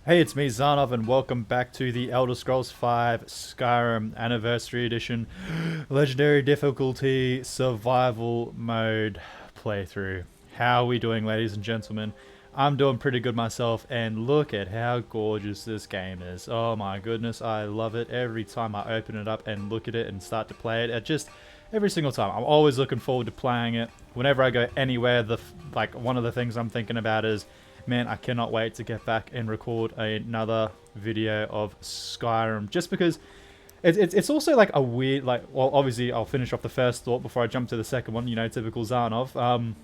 Hey, it's me, Zarnov, and welcome back to the Elder Scrolls V Skyrim Anniversary Edition Legendary Difficulty Survival Mode playthrough. How are we doing, ladies and gentlemen? I'm doing pretty good myself, and look at how gorgeous this game is. Oh my goodness, I love it. Every time I open it up and look at it and start to play it, every single time. I'm always looking forward to playing it. Whenever I go anywhere, one of the things I'm thinking about is, man, I cannot wait to get back and record another video of Skyrim. Just because it's also like a weird, well, obviously I'll finish off the first thought before I jump to the second one, typical Zarnov.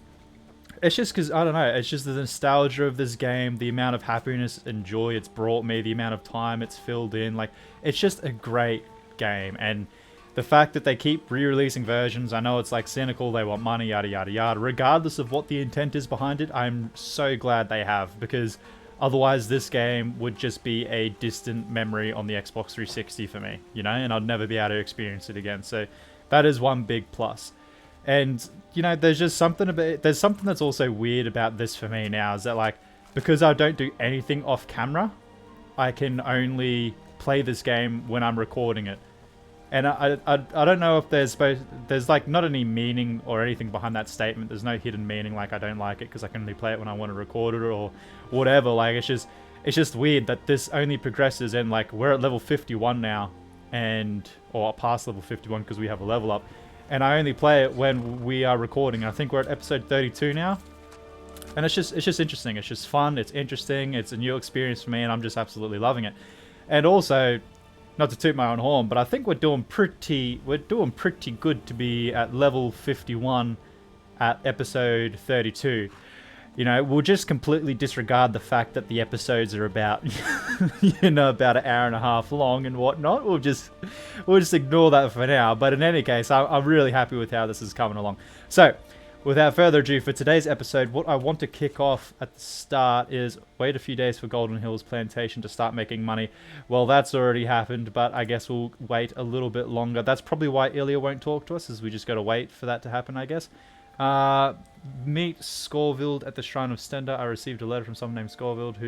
It's just because, I don't know, it's just the nostalgia of this game, the amount of happiness and joy it's brought me, the amount of time it's filled in. Like, it's just a great game. And the fact that they keep re-releasing versions, I know it's like cynical, they want money, yada yada yada. Regardless of what the intent is behind it, I'm so glad they have, because otherwise this game would just be a distant memory on the Xbox 360 for me, and I'd never be able to experience it again. So that is one big plus. And, there's something that's also weird about this for me now, is that, like, because I don't do anything off camera, I can only play this game when I'm recording it. And I don't know if there's like not any meaning or anything behind that statement. There's no hidden meaning, like I don't like it because I can only play it when I want to record it or whatever. Like, it's just weird that this only progresses, and like we're at level 51 now, or past level 51 because we have a level up, and I only play it when we are recording. I think we're at episode 32 now, and it's just interesting. It's just fun. It's interesting. It's a new experience for me, and I'm just absolutely loving it. And also, not to toot my own horn, but I think we're doing pretty good to be at level 51 at episode 32. We'll just completely disregard the fact that the episodes are about, about an hour and a half long and whatnot. We'll just ignore that for now. But in any case, I'm really happy with how this is coming along. So, without further ado, for today's episode, what I want to kick off at the start is wait a few days for Goldenhills plantation to start making money. Well, that's already happened, but I guess we'll wait a little bit longer. That's probably why Ilya won't talk to us, is we just got to wait for that to happen, I guess. Meet Scorvild at the Shrine of Stender. I received a letter from someone named Scorvild,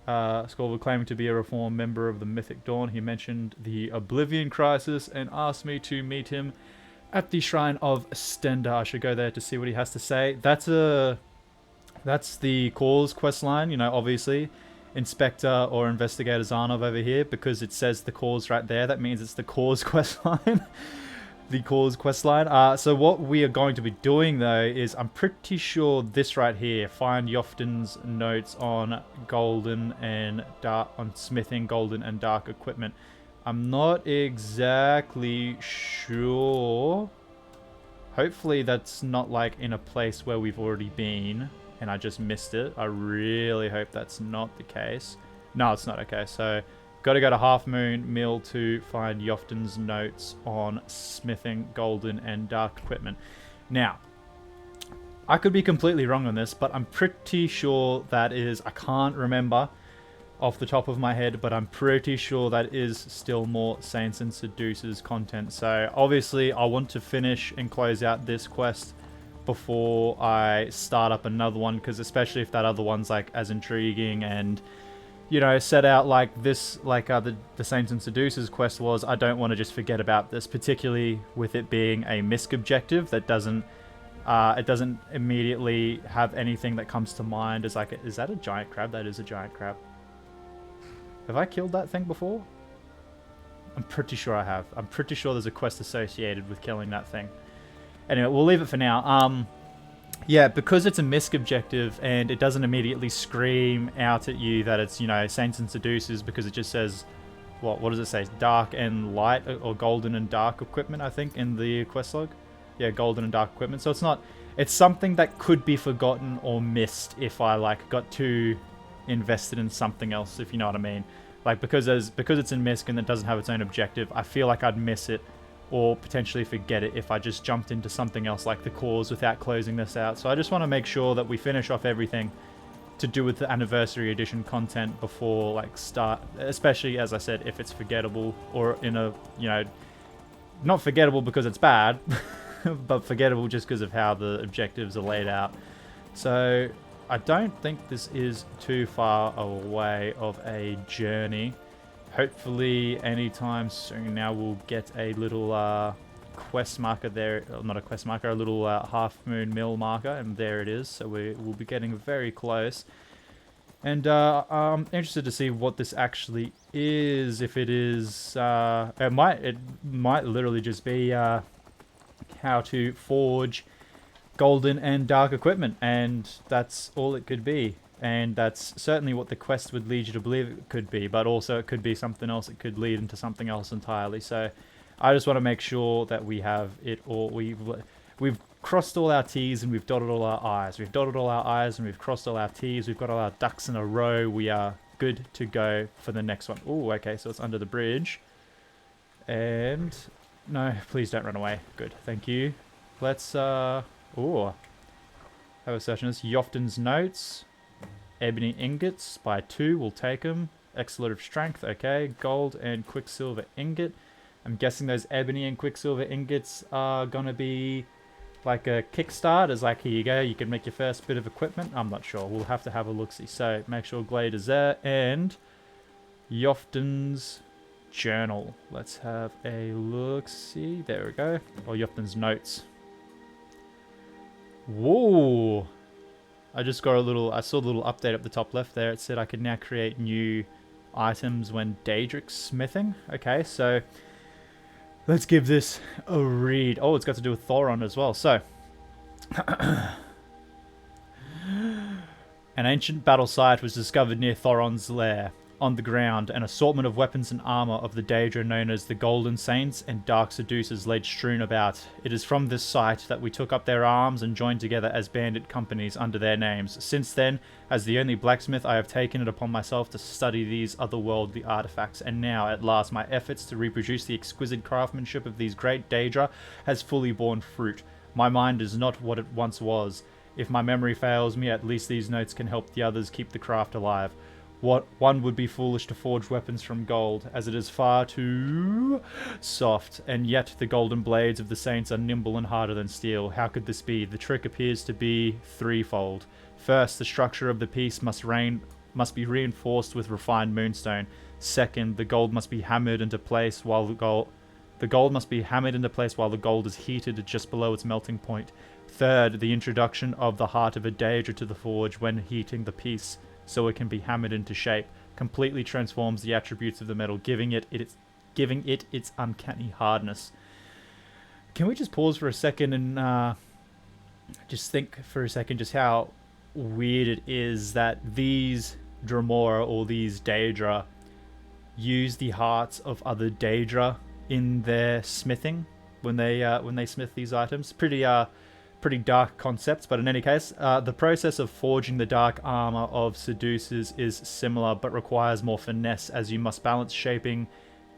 Scorvild claiming to be a reformed member of the Mythic Dawn. He mentioned the Oblivion crisis and asked me to meet him at the Shrine of Stender. I should go there to see what he has to say. That's the cause quest line, obviously. Inspector or Investigator Zarnov over here, because it says the cause right there. That means it's the cause quest line. The cause quest line. So what we are going to be doing, though, is I'm pretty sure this right here, find Jofton's notes on smithing golden and dark equipment. I'm not exactly sure. Hopefully that's not like in a place where we've already been and I just missed it. I really hope that's not the case. No, it's not. Okay, so got to go to Half Moon Mill to find Jofton's notes on smithing golden and dark equipment. Now, I could be completely wrong on this, but I'm pretty sure that is, I can't remember off the top of my head, but I'm pretty sure that is still more Saints and Seducers content. So obviously I want to finish and close out this quest before I start up another one, because especially if that other one's like as intriguing and set out like this, like the Saints and Seducers quest was, I don't want to just forget about this, particularly with it being a misc objective that doesn't it doesn't immediately have anything that comes to mind as like, is that a giant crab? That is a giant crab. Have I killed that thing before? I'm pretty sure I have. I'm pretty sure there's a quest associated with killing that thing. Anyway, we'll leave it for now. Yeah, because it's a misc objective and it doesn't immediately scream out at you that it's, Saints and Seducers, because it just says, what does it say? Dark and light, or golden and dark equipment, I think, in the quest log. Yeah, golden and dark equipment. So it's something that could be forgotten or missed if I like got too invested in something else, if you know what I mean. Like, because it's in misc and it doesn't have its own objective, I feel like I'd miss it or potentially forget it if I just jumped into something else like the cause without closing this out. So I just want to make sure that we finish off everything to do with the Anniversary Edition content before like start, especially as I said, if it's forgettable or in a, not forgettable because it's bad, but forgettable just because of how the objectives are laid out. So I don't think this is too far away of a journey. Hopefully anytime soon now we'll get a little quest marker there. Not a quest marker, a little half moon mill marker, and there it is. So we'll be getting very close. And I'm interested to see what this actually is. If it is, it might literally just be how to forge golden and dark equipment, and that's all it could be. And that's certainly what the quest would lead you to believe it could be, but also it could be something else. It could lead into something else entirely. So I just want to make sure that we have it all. We've crossed all our T's and we've dotted all our I's. We've dotted all our I's and we've crossed all our T's. We've got all our ducks in a row. We are good to go for the next one. Oh, okay, so it's under the bridge. And no, please don't run away. Good, thank you. Let's have a search on this. Jofton's notes. Ebony ingots by 2, we'll take them. Excellent of strength, okay. Gold and quicksilver ingot. I'm guessing those ebony and quicksilver ingots are gonna be like a kickstart, as like, here you go, you can make your first bit of equipment. I'm not sure, we'll have to have a look-see. So make sure Glade is there, and Jofton's journal. Let's have a look-see, there we go. Or Jofton's notes. Whoa! I just got I saw the little update up the top left there. It said I could now create new items when Daedric smithing. Okay, so let's give this a read. Oh, it's got to do with Thoron as well. So, an ancient battle site was discovered near Thoron's lair. On the ground, an assortment of weapons and armor of the Daedra known as the Golden Saints and Dark Seducers laid strewn about. It is from this site that we took up their arms and joined together as bandit companies under their names. Since then, as the only blacksmith, I have taken it upon myself to study these otherworldly artifacts, and now, at last, my efforts to reproduce the exquisite craftsmanship of these great Daedra has fully borne fruit. My mind is not what it once was. If my memory fails me, at least these notes can help the others keep the craft alive. One would be foolish to forge weapons from gold, as it is far too soft, and yet the golden blades of the saints are nimble and harder than steel. How could this be? The trick appears to be threefold. First, the structure of the piece must be reinforced with refined moonstone. Second, the gold must be hammered into place while the gold is heated just below its melting point. Third, the introduction of the heart of a Daedra to the forge when heating the piece, so it can be hammered into shape, completely transforms the attributes of the metal, giving it its uncanny hardness. Can we just pause for a second and just think for a second just how weird it is that these Dremora or these Daedra use the hearts of other Daedra in their smithing when they smith these items? Pretty dark concepts, but in any case, the process of forging the dark armor of seducers is similar, but requires more finesse, as you must balance shaping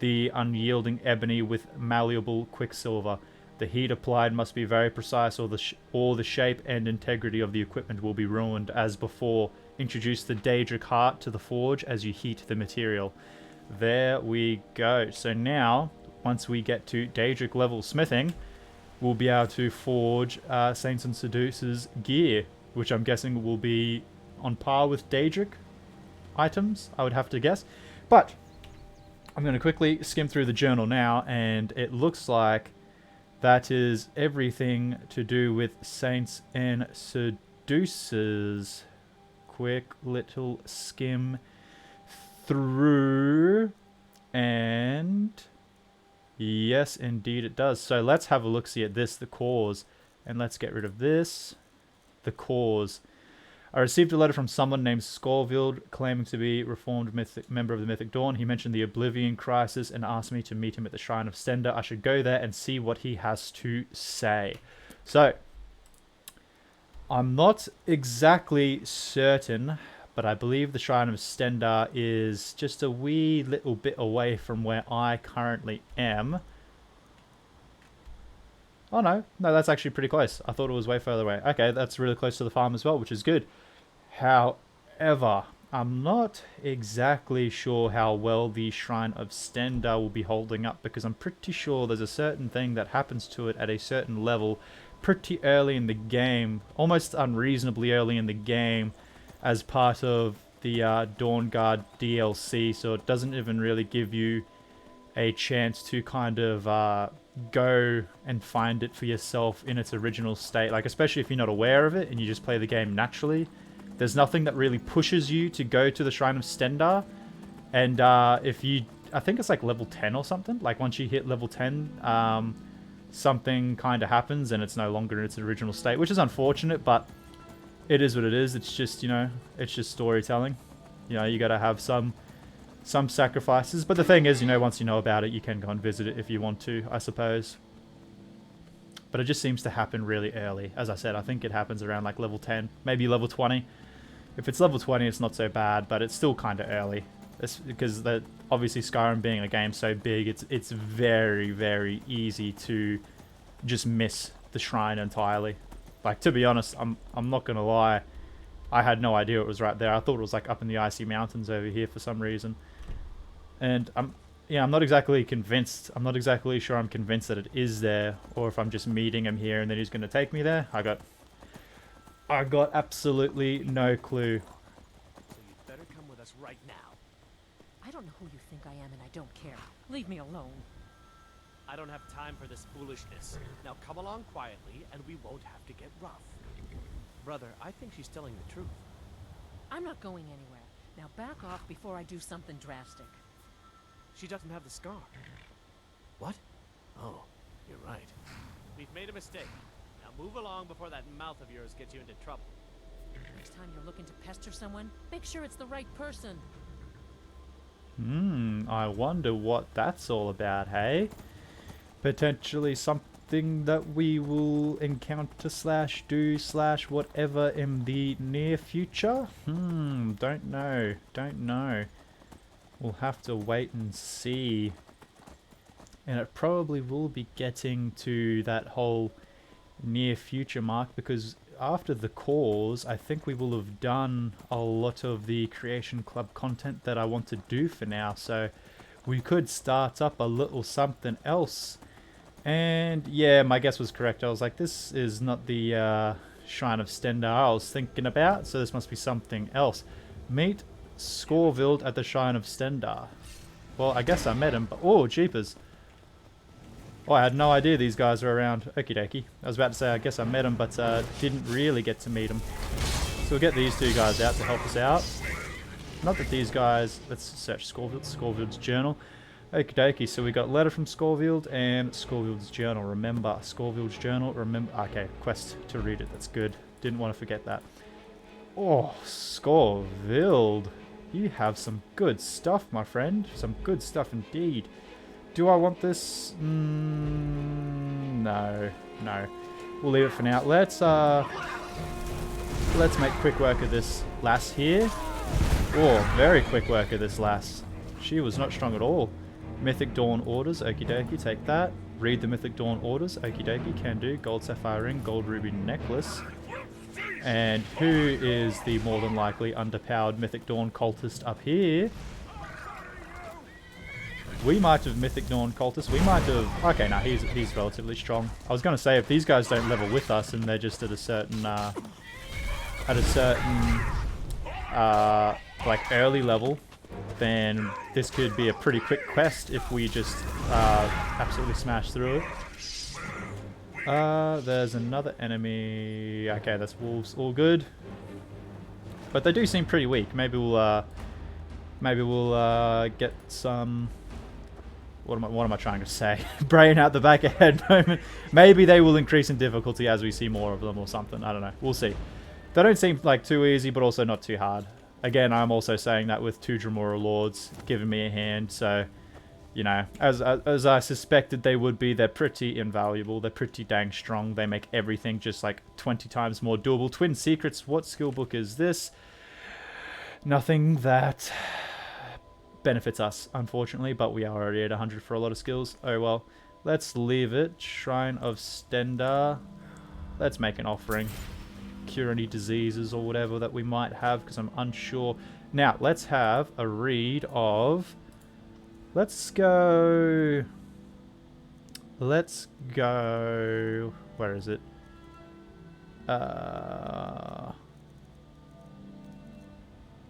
the unyielding ebony with malleable quicksilver. The heat applied must be very precise, or the shape and integrity of the equipment will be ruined. As before, introduce the Daedric heart to the forge as you heat the material. There we go. So now, once we get to Daedric level smithing, we'll be able to forge Saints and Seducers gear, which I'm guessing will be on par with Daedric items, I would have to guess. But I'm going to quickly skim through the journal now, and it looks like that is everything to do with Saints and Seducers. Quick little skim through, and yes, indeed it does. So let's have a look-see at this, the cause. And let's get rid of this. The cause. I received a letter from someone named Scorvild claiming to be reformed member of the Mythic Dawn. He mentioned the Oblivion crisis and asked me to meet him at the Shrine of Stender. I should go there and see what he has to say. So, I'm not exactly certain, but I believe the Shrine of Stender is just a wee little bit away from where I currently am. Oh no, that's actually pretty close. I thought it was way further away. Okay, that's really close to the farm as well, which is good. However, I'm not exactly sure how well the Shrine of Stender will be holding up, because I'm pretty sure there's a certain thing that happens to it at a certain level pretty early in the game, almost unreasonably early in the game, as part of the Dawn Guard DLC, so it doesn't even really give you a chance to kind of go and find it for yourself in its original state. Like, especially if you're not aware of it and you just play the game naturally, there's nothing that really pushes you to go to the Shrine of Stendarr. And if you, I think it's like level 10 or something. Like once you hit level 10, something kind of happens and it's no longer in its original state, which is unfortunate, but it is what it is. It's just, you know, it's just storytelling. You know, you got to have some sacrifices. But the thing is, you know, once you know about it, you can go and visit it if you want to, I suppose. But it just seems to happen really early. As I said, I think it happens around like level 10, maybe level 20. If it's level 20, it's not so bad, but it's still kind of early. It's because obviously Skyrim being a game so big, it's very, very easy to just miss the shrine entirely. Like, to be honest, I'm not gonna lie, I had no idea it was right there. I thought it was like up in the icy mountains over here for some reason. And I'm not exactly convinced. I'm not exactly sure I'm convinced that it is there, or if I'm just meeting him here and then he's gonna take me there. I got absolutely no clue. So you'd better come with us right now. I don't know who you think I am, and I don't care. Leave me alone. I don't have time for this foolishness. Now come along quietly, and we won't have to get rough. Brother, I think she's telling the truth. I'm not going anywhere. Now back off before I do something drastic. She doesn't have the scar. What? Oh, you're right. We've made a mistake. Now move along before that mouth of yours gets you into trouble. Next time you're looking to pester someone, make sure it's the right person. I wonder what that's all about, hey? Potentially something that we will encounter / do / whatever in the near future? Don't know. We'll have to wait and see. And it probably will be getting to that whole near future mark, because after the cause, I think we will have done a lot of the Creation Club content that I want to do for now, so we could start up a little something else. And yeah, my guess was correct. I was like, this is not the Shrine of Stendarr I was thinking about, so this must be something else. Meet Scorvild at the Shrine of Stendarr. Well, I guess I met him, but oh, jeepers. Oh, I had no idea these guys were around. Okie dokie. I was about to say, I guess I met him, but didn't really get to meet him. So we'll get these two guys out to help us out. Not that these guys... Let's search Scorvild's journal. Okie dokie. So we got letter from Scorvild and Scorvild's journal. Remember, Scorvild's journal. Remember... Okay, quest to read it. That's good. Didn't want to forget that. Oh, Scorvild. You have some good stuff, my friend. Some good stuff indeed. Do I want this? No. We'll leave it for now. Let's make quick work of this lass here. Oh, very quick work of this lass. She was not strong at all. Mythic Dawn orders. Okie dokie, take that. Read the Mythic Dawn orders. Okie dokie, can do. Gold sapphire ring, gold ruby necklace. And who is the more than likely underpowered Mythic Dawn cultist up here? We might have Mythic Dawn cultists. We might have... Okay, no, he's relatively strong. I was going to say, if these guys don't level with us and they're just at a certain... like, early level, then this could be a pretty quick quest if we just absolutely smash through it. There's another enemy. Okay, that's wolves. All good. But they do seem pretty weak. Maybe we'll get some... What am I trying to say? Brain out the back of head moment. Maybe they will increase in difficulty as we see more of them or something. I don't know. We'll see. They don't seem like too easy, but also not too hard. Again, I'm also saying that with 2 Dremora Lords giving me a hand, so... You know, as I suspected they would be, they're pretty invaluable. They're pretty dang strong. They make everything just like 20 times more doable. Twin Secrets, what skill book is this? Nothing that benefits us, unfortunately, but we are already at 100 for a lot of skills. Oh well, let's leave it. Shrine of Stendarr. Let's make an offering. Cure any diseases or whatever that we might have, because I'm unsure. Now, let's have a read of... Let's go... Where is it?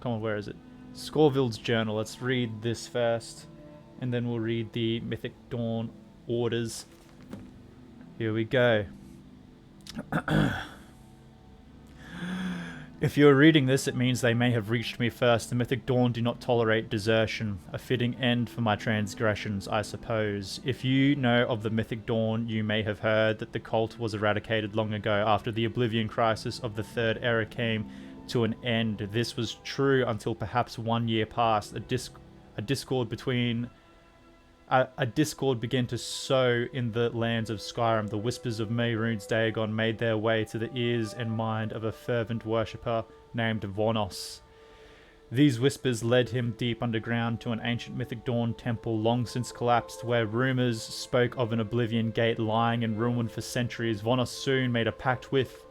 Come on, where is it? Scorville's journal. Let's read this first, and then we'll read the Mythic Dawn orders. Here we go. If you are reading this, it means they may have reached me first. The Mythic Dawn do not tolerate desertion. A fitting end for my transgressions, I suppose. If you know of the Mythic Dawn, you may have heard that the cult was eradicated long ago after the oblivion crisis of the Third Era came to an end. This was true until perhaps 1 year passed. A discord began to sow in the lands of Skyrim. The whispers of Mehrunes Dagon made their way to the ears and mind of a fervent worshipper named Vonos. These whispers led him deep underground to an ancient Mythic Dawn temple long since collapsed, where rumors spoke of an oblivion gate lying in ruin for centuries. Vonos soon made a pact with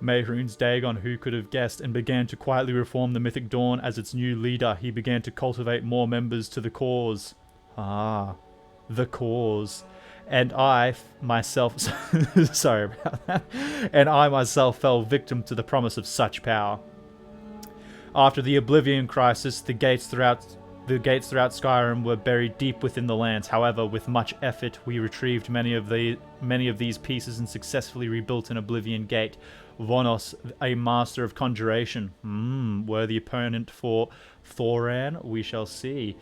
Mehrunes Dagon, who could have guessed, and began to quietly reform the Mythic Dawn as its new leader. He began to cultivate more members to the cause. The cause. And I myself sorry about that. And I myself fell victim to the promise of such power. After the Oblivion crisis, the gates throughout Skyrim were buried deep within the lands. However, with much effort, we retrieved many of these pieces and successfully rebuilt an Oblivion gate. Vonos, a master of conjuration, worthy opponent for Thoran, we shall see,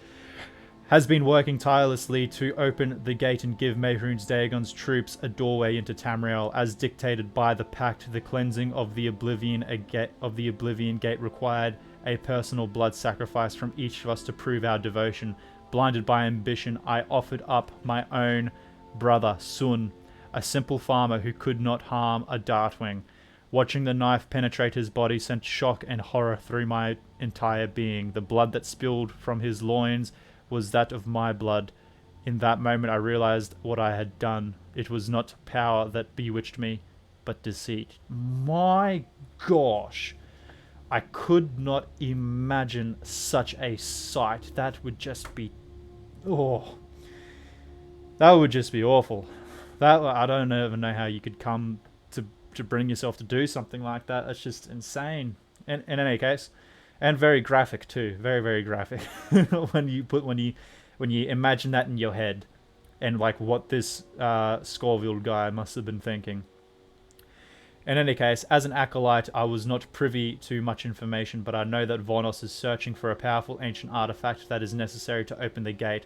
has been working tirelessly to open the gate and give Mehrunes Dagon's troops a doorway into Tamriel. As dictated by the pact, the cleansing of the Oblivion gate required a personal blood sacrifice from each of us to prove our devotion. Blinded by ambition, I offered up my own brother, Sun, a simple farmer who could not harm a Dartwing. Watching the knife penetrate his body sent shock and horror through my entire being. The blood that spilled from his loins was that of my blood. In that moment I realized what I had done. It was not power that bewitched me, but deceit. My gosh. I could not imagine such a sight. That would just be... oh. That would just be awful. I don't even know how you could come to bring yourself to do something like that. It's just insane. In any case... and very graphic too, very, very graphic. when you imagine that in your head, and like what this Scorville guy must have been thinking. In any case, as an acolyte, I was not privy to much information, but I know that Vonos is searching for a powerful ancient artifact that is necessary to open the gate.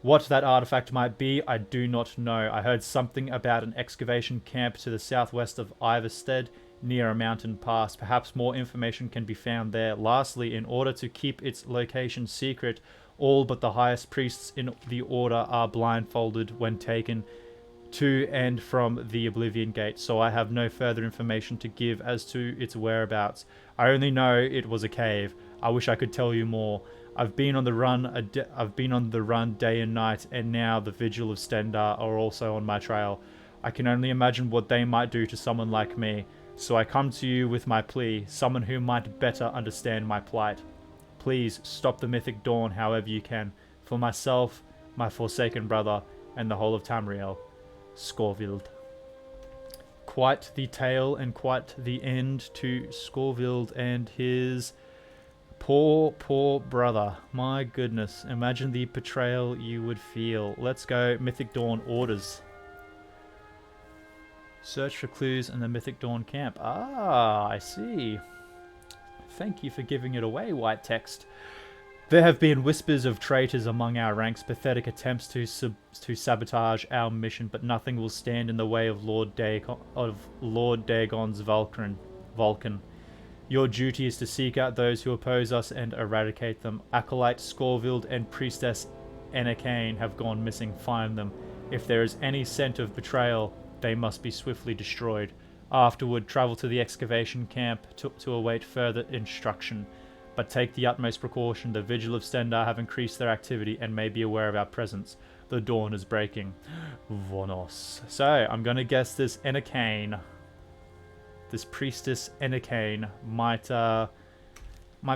What that artifact might be, I do not know. I heard something about an excavation camp to the southwest of Iverstead, near a mountain pass. Perhaps more information can be found there. Lastly, in order to keep its location secret, all but the highest priests in the order are blindfolded when taken to and from the Oblivion Gate, so I have no further information to give as to its whereabouts. I only know it was a cave. I wish I could tell you more. I've been on the run day and night, and now the Vigil of Stendar are also on my trail. I can only imagine what they might do to someone like me. So I come to you with my plea, someone who might better understand my plight. Please stop the Mythic Dawn however you can, for myself, my forsaken brother, and the whole of Tamriel. Scorville. Quite the tale and quite the end to Scorville and his poor brother. My goodness, imagine the betrayal you would feel. Let's go Mythic Dawn orders. Search for clues in the Mythic Dawn camp. Ah, I see. Thank you for giving it away, white text. There have been whispers of traitors among our ranks, pathetic attempts to sabotage our mission, but nothing will stand in the way of Lord Dagon's Vulcan. Your duty is to seek out those who oppose us and eradicate them. Acolyte Scorville and Priestess Enakane have gone missing. Find them. If there is any scent of betrayal, they must be swiftly destroyed. Afterward, travel to the excavation camp to await further instruction. But take the utmost precaution. The Vigil of Stendar have increased their activity and may be aware of our presence. The dawn is breaking. Vonos. So, I'm going to guess this Enakane, this Priestess Enakane, might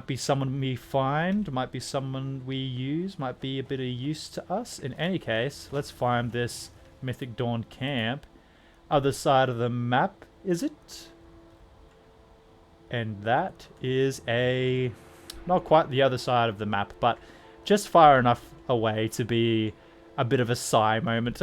be someone we find, might be someone we use, might be a bit of use to us. In any case, let's find this Mythic Dawn camp. Other side of the map, is it? And that is a... not quite the other side of the map, but just far enough away to be a bit of a sigh moment.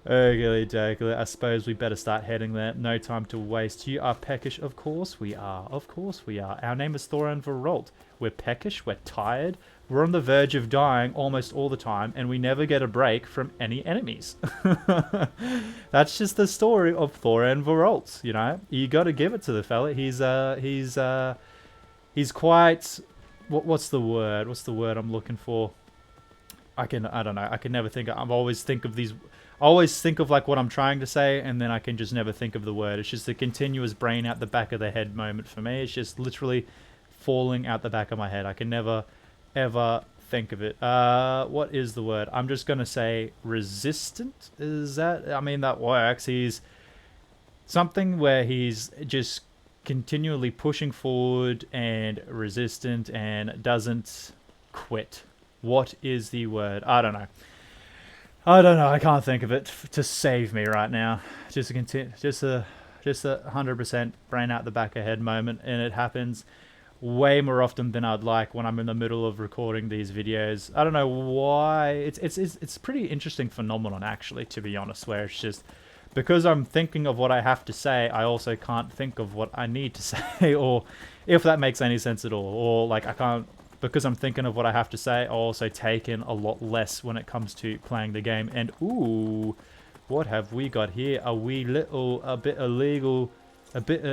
Okay, dokey. I suppose we better start heading there. No time to waste. You are peckish. Of course we are. Of course we are. Our name is Thorin Veralt. We're peckish. We're tired. We're on the verge of dying almost all the time, and we never get a break from any enemies. That's just the story of Thorin Veralt, you know? You gotta give it to the fella. He's quite... What's the word? What's the word I'm looking for? I don't know. I can never think. I always think of these... I always think of like what I'm trying to say, and then I can just never think of the word. It's just a continuous brain out the back of the head moment for me. It's just literally falling out the back of my head. I can never, ever think of it. What is the word? I'm just going to say resistant. Is that? I mean, that works. He's something where he's just continually pushing forward and resistant and doesn't quit. What is the word? I don't know. I can't think of it to save me right now. Just a 100% brain out the back of head moment, and it happens way more often than I'd like when I'm in the middle of recording these videos. I don't know why. It's pretty interesting phenomenon actually, to be honest, where it's just because I'm thinking of what I have to say, I also can't think of what I need to say, or if that makes any sense at all, or like I can't. Because I'm thinking of what I have to say, I also take in a lot less when it comes to playing the game. And ooh, what have we got here? A bit of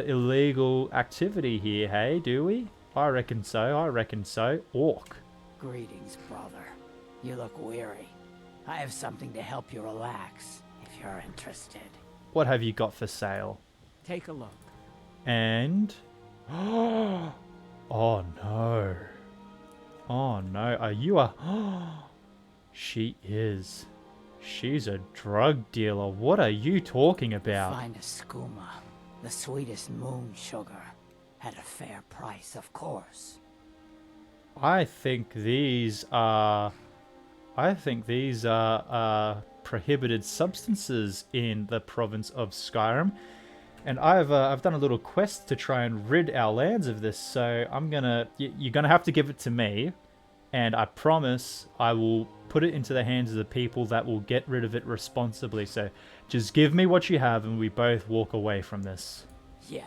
illegal activity here, hey, do we? I reckon so. Orc. Greetings, brother. You look weary. I have something to help you relax, if you're interested. What have you got for sale? Take a look. And... Oh no. Oh no, are you a... She is. She's a drug dealer. What are you talking about? Find a skooma, the sweetest moon sugar, at a fair price, of course. I think these are prohibited substances in the province of Skyrim. And I've done a little quest to try and rid our lands of this, so you're gonna have to give it to me, and I promise I will put it into the hands of the people that will get rid of it responsibly. So just give me what you have, and we both walk away from this. Yeah,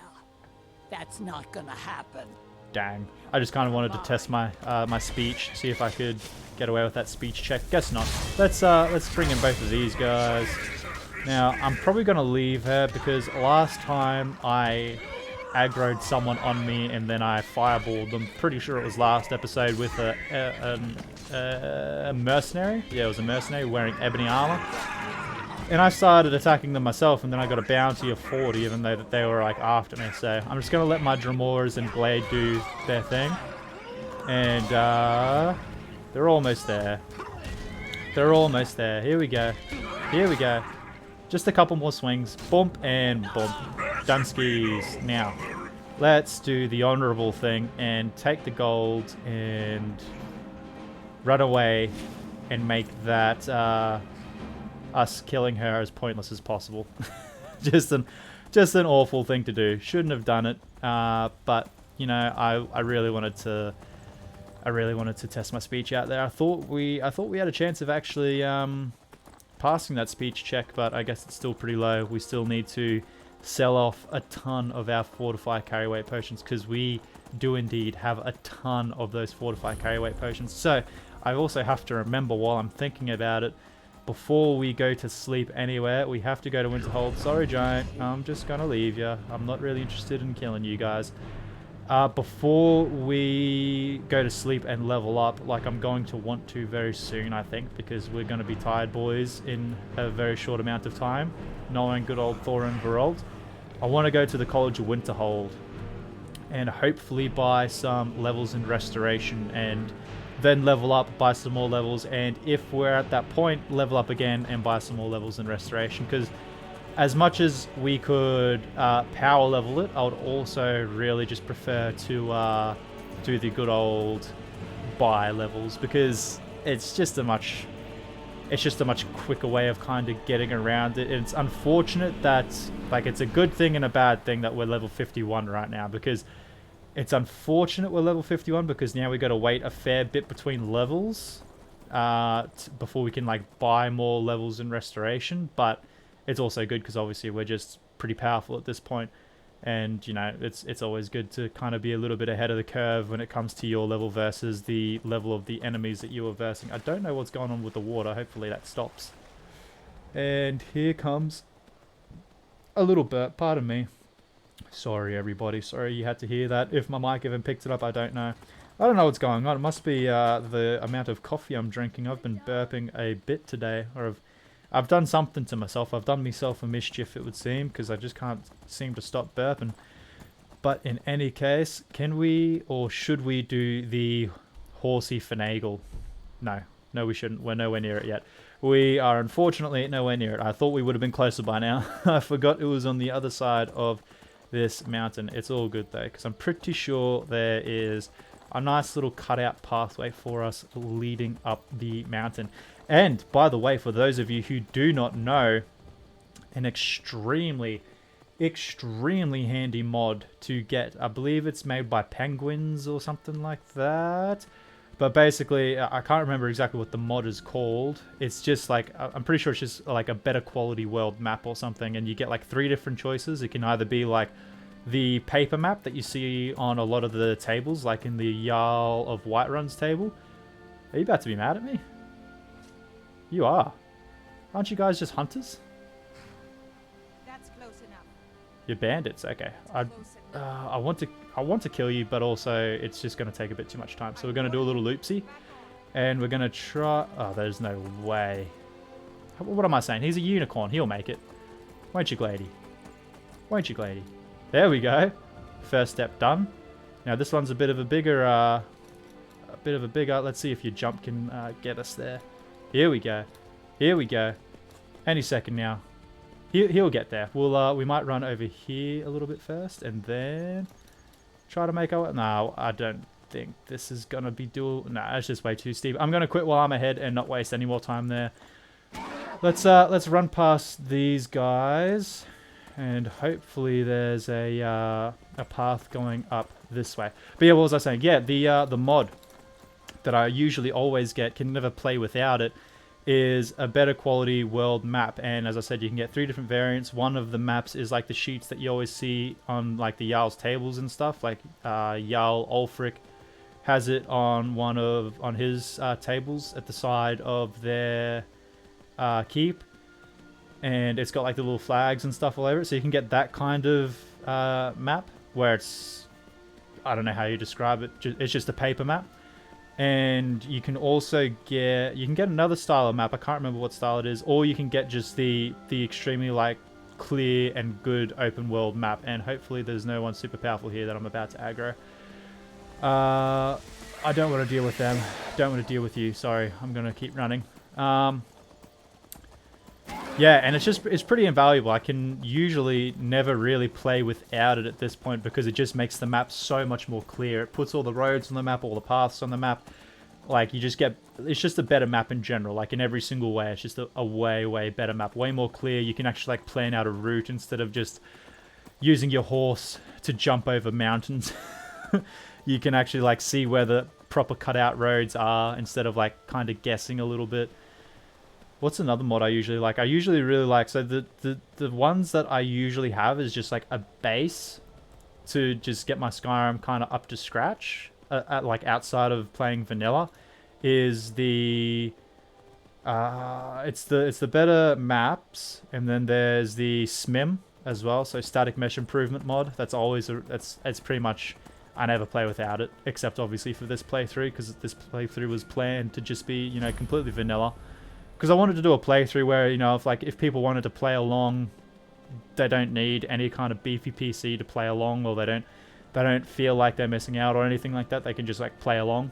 that's not gonna happen. Dang, I just kind of wanted to test my my speech, see if I could get away with that speech check. Guess not. Let's bring in both of these guys. Now, I'm probably going to leave her because last time I aggroed someone on me and then I fireballed them. Pretty sure it was last episode with a mercenary. Yeah, it was a mercenary wearing ebony armor. And I started attacking them myself, and then I got a bounty of 40 even though they were like after me. So I'm just going to let my Dremors and Blade do their thing. And they're almost there. They're almost there. Here we go. Here we go. Just a couple more swings. Bump and bump. Dunskies. Now, let's do the honorable thing and take the gold and run away and make that us killing her as pointless as possible. just an awful thing to do. Shouldn't have done it. But you know, I really wanted to test my speech out there. I thought we had a chance of actually passing that speech check, but I guess it's still pretty low. We still need to sell off a ton of our fortify carry weight potions, because we do indeed have a ton of those fortify carry weight potions. So I also have to remember while I'm thinking about it, before we go to sleep anywhere, we have to go to Winterhold. Sorry, Giant, I'm just gonna leave you. I'm not really interested in killing you guys. Before we go to sleep and level up, like I'm going to want to very soon, I think, because we're going to be tired boys in a very short amount of time, knowing good old Thorin Veralt. I want to go to the College of Winterhold and hopefully buy some levels in restoration, and then level up, buy some more levels, and if we're at that point, level up again and buy some more levels in restoration, because as much as we could power level it, I would also really just prefer to do the good old buy levels, because it's just a much quicker way of kind of getting around it. And it's unfortunate that, like, it's a good thing and a bad thing that we're level 51 right now, because It's unfortunate we're level 51 because now we got to wait a fair bit between levels before we can like buy more levels in restoration. But it's also good because obviously we're just pretty powerful at this point. And, you know, it's always good to kind of be a little bit ahead of the curve when it comes to your level versus the level of the enemies that you are versing. I don't know what's going on with the water. Hopefully that stops. And here comes a little burp. Pardon me. Sorry, everybody. Sorry you had to hear that. If my mic even picked it up, I don't know. I don't know what's going on. It must be the amount of coffee I'm drinking. I've been burping a bit today. Or I've done something to myself. I've done myself a mischief, it would seem, because I just can't seem to stop burping. But in any case, can we or should we do the horsey finagle? No. No, we shouldn't. We're nowhere near it yet. We are unfortunately nowhere near it. I thought we would have been closer by now. I forgot it was on the other side of this mountain. It's all good though, because I'm pretty sure there is a nice little cutout pathway for us leading up the mountain. And, by the way, for those of you who do not know, an extremely handy mod to get. I believe it's made by Penguins or something like that. But basically, I can't remember exactly what the mod is called. It's just like, I'm pretty sure it's just like a better quality world map or something. And you get like 3 different choices. It can either be like the paper map that you see on a lot of the tables, like in the Jarl of Whiterun's table. Are you about to be mad at me? You are. Aren't you guys just hunters? That's close enough. You're bandits. Okay. I want to kill you, but also it's just going to take a bit too much time. So we're going to do a little loopsy, and we're going to try. Oh, there's no way. What am I saying? He's a unicorn. He'll make it. Won't you, Glady? Won't you, Glady? There we go. First step done. Now this one's a bit of a bigger. Let's see if your jump can get us there. Here we go. Here we go. Any second now. He'll get there. We might run over here a little bit first, and then try to make our. No, I don't think this is gonna be dual. No, it's just way too steep. I'm gonna quit while I'm ahead and not waste any more time there. Let's run past these guys, and hopefully there's a path going up this way. But yeah, what was I saying? Yeah, the mod that I usually always get, can never play without it, is a better quality world map. And as I said, you can get 3 different variants. One of the maps is like the sheets that you always see on like the Jarl's tables and stuff. Like Jarl Ulfric has it on his tables at the side of their keep, and it's got like the little flags and stuff all over it. So you can get that kind of map where it's, I don't know how you describe it. It's just a paper map. And you can also get another style of map. I can't remember what style it is, or you can get just the extremely like clear and good open world map. And hopefully there's no one super powerful here that I'm about to aggro. I don't want to deal with them. Don't want to deal with you. Sorry, I'm gonna keep running. Yeah, and it's pretty invaluable. I can usually never really play without it at this point because it just makes the map so much more clear. It puts all the roads on the map, all the paths on the map. Like, it's just a better map in general. Like, in every single way, it's just a way better map. Way more clear. You can actually, like, plan out a route instead of just using your horse to jump over mountains. You can actually, like, see where the proper cutout roads are instead of, like, kind of guessing a little bit. What's another mod I usually like? I usually really like, so the ones that I usually have is just like a base to just get my Skyrim kind of up to scratch, like outside of playing vanilla, is the it's the better maps, and then there's the SMIM as well, so static mesh improvement mod. That's always it's pretty much, I never play without it, except obviously for this playthrough, because this playthrough was planned to just be, you know, completely vanilla. Because I wanted to do a playthrough where, you know, if people wanted to play along, they don't need any kind of beefy PC to play along, or they don't feel like they're missing out or anything like that. They can just like play along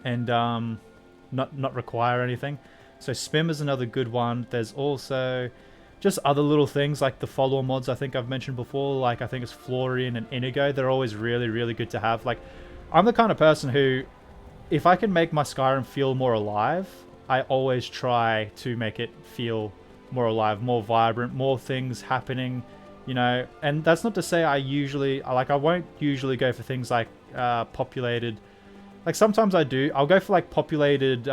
and not require anything. So SPIM is another good one. There's also just other little things like the follower mods I think I've mentioned before. Like, I think it's Florian and Inigo. They're always really good to have. Like, I'm the kind of person who, if I can make my Skyrim feel more alive, I always try to make it feel more alive, more vibrant, more things happening You know, and that's not to say I won't usually go for things like populated. Like sometimes I do. I'll go for like populated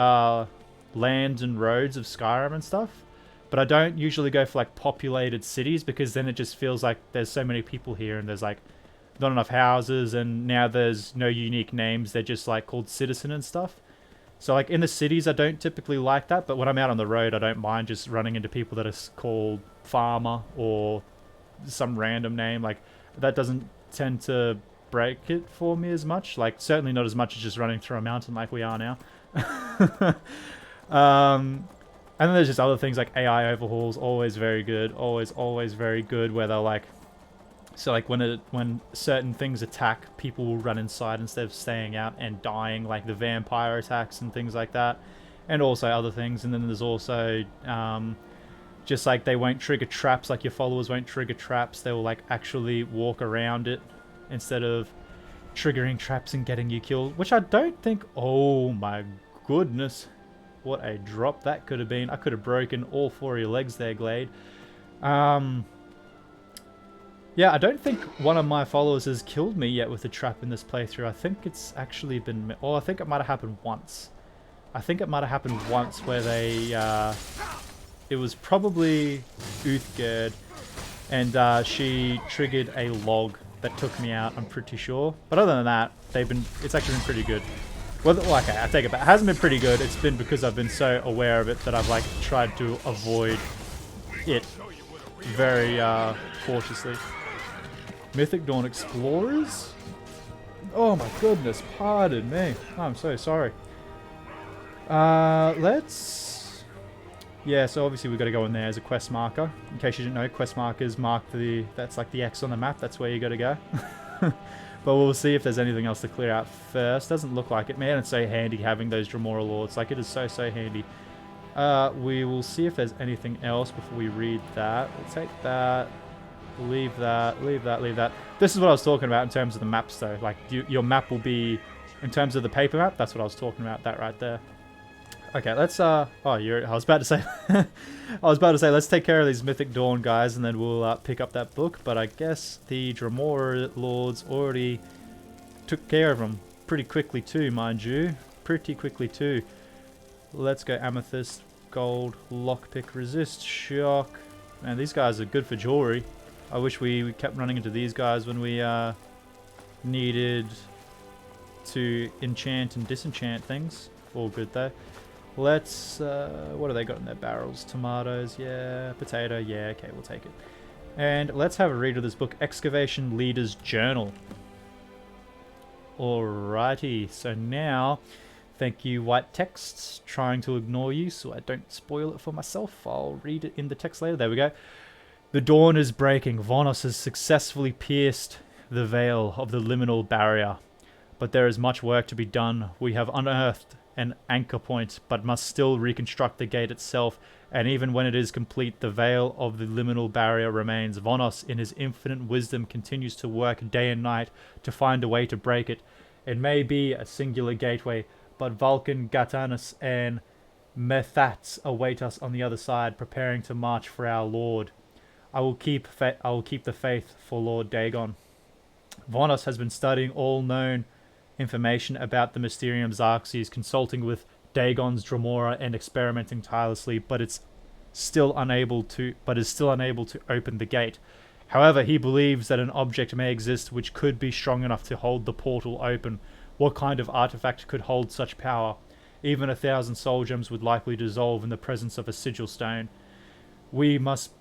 lands and roads of Skyrim and stuff. But I don't usually go for like populated cities because then it just feels like there's so many people here and there's like not enough houses and now there's no unique names. They're just like called citizen and stuff. So like in the cities I don't typically like that, but when I'm out on the road I don't mind just running into people that are called farmer or some random name. Like that doesn't tend to break it for me as much. Like certainly not as much as just running through a mountain like we are now. And then there's just other things like AI overhauls, always very good, always very good, where they're like, so like when certain things attack, people will run inside instead of staying out and dying, like the vampire attacks and things like that, and also other things. And then there's also just like they won't trigger traps, like your followers won't trigger traps, they will like actually walk around it instead of triggering traps and getting you killed, which I don't think, oh my goodness. What a drop that could have been. I could have broken all 4 of your legs there, Glade. Yeah, I don't think one of my followers has killed me yet with a trap in this playthrough. I think it's actually been... Oh, I think it might have happened once. I think it might have happened once where they... it was probably Uthgerd, and she triggered a log that took me out, I'm pretty sure. But other than that, it's actually been pretty good. Well, okay, I take it back. It hasn't been pretty good. It's been because I've been so aware of it that I've like tried to avoid it very cautiously. Mythic Dawn Explorers? Oh my goodness, pardon me. I'm so sorry. Let's... Yeah, so obviously we've got to go in there as a quest marker. In case you didn't know, quest markers mark that's like the X on the map. That's where you got to go. But we'll see if there's anything else to clear out first. Doesn't look like it. Man, it's so handy having those Dremora Lords. Like, it is so, so handy. We will see if there's anything else before we read that. We'll take that. Leave that. Leave that. Leave that. This is what I was talking about in terms of the maps, though. Like, your map will be... In terms of the paper map, that's what I was talking about. That right there. Okay, let's... I was about to say... let's take care of these Mythic Dawn guys, and then we'll pick up that book. But I guess the Dremora Lords already took care of them pretty quickly too, mind you. Pretty quickly too. Let's go Amethyst, Gold, Lockpick, Resist, Shock. Man, these guys are good for jewelry. I wish we kept running into these guys when we needed to enchant and disenchant things. All good though. Let's, what do they got in their barrels? Tomatoes, yeah. Potato, yeah, okay, we'll take it. And let's have a read of this book, Excavation Leader's Journal. Alrighty, so now, thank you, white texts, trying to ignore you so I don't spoil it for myself. I'll read it in the text later. There we go. The dawn is breaking. Vonos has successfully pierced the veil of the liminal barrier. But there is much work to be done. We have unearthed an anchor point, but must still reconstruct the gate itself, and even when it is complete, the veil of the liminal barrier remains. Vonos, in his infinite wisdom, continues to work day and night to find a way to break it. It may be a singular gateway, but Vulcan, Gatanus, and Methats await us on the other side, preparing to march for our Lord. I will keep the faith for Lord Dagon. Vonos has been studying all known information about the Mysterium Xarxes, consulting with Dagon's Dremora and experimenting tirelessly, but is still unable to open the gate. However, he believes that an object may exist which could be strong enough to hold the portal open. What kind of artifact could hold such power? Even 1,000 soul gems would likely dissolve in the presence of a sigil stone. We must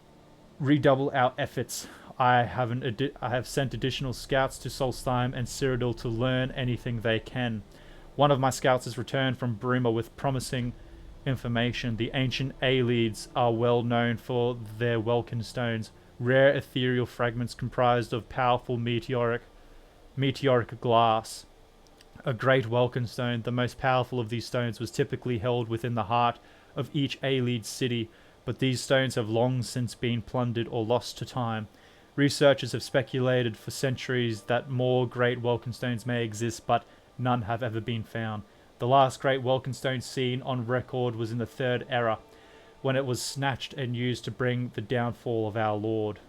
redouble our efforts. I have sent additional scouts to Solstheim and Cyrodiil to learn anything they can. One of my scouts has returned from Bruma with promising information. The ancient Aelids are well known for their Welkin stones, rare ethereal fragments comprised of powerful meteoric glass. A great Welkin stone, the most powerful of these stones, was typically held within the heart of each Aelid city, but these stones have long since been plundered or lost to time. Researchers have speculated for centuries that more great Welkin stones may exist, but none have ever been found. The last great Welkin stone seen on record was in the Third Era, when it was snatched and used to bring the downfall of our Lord.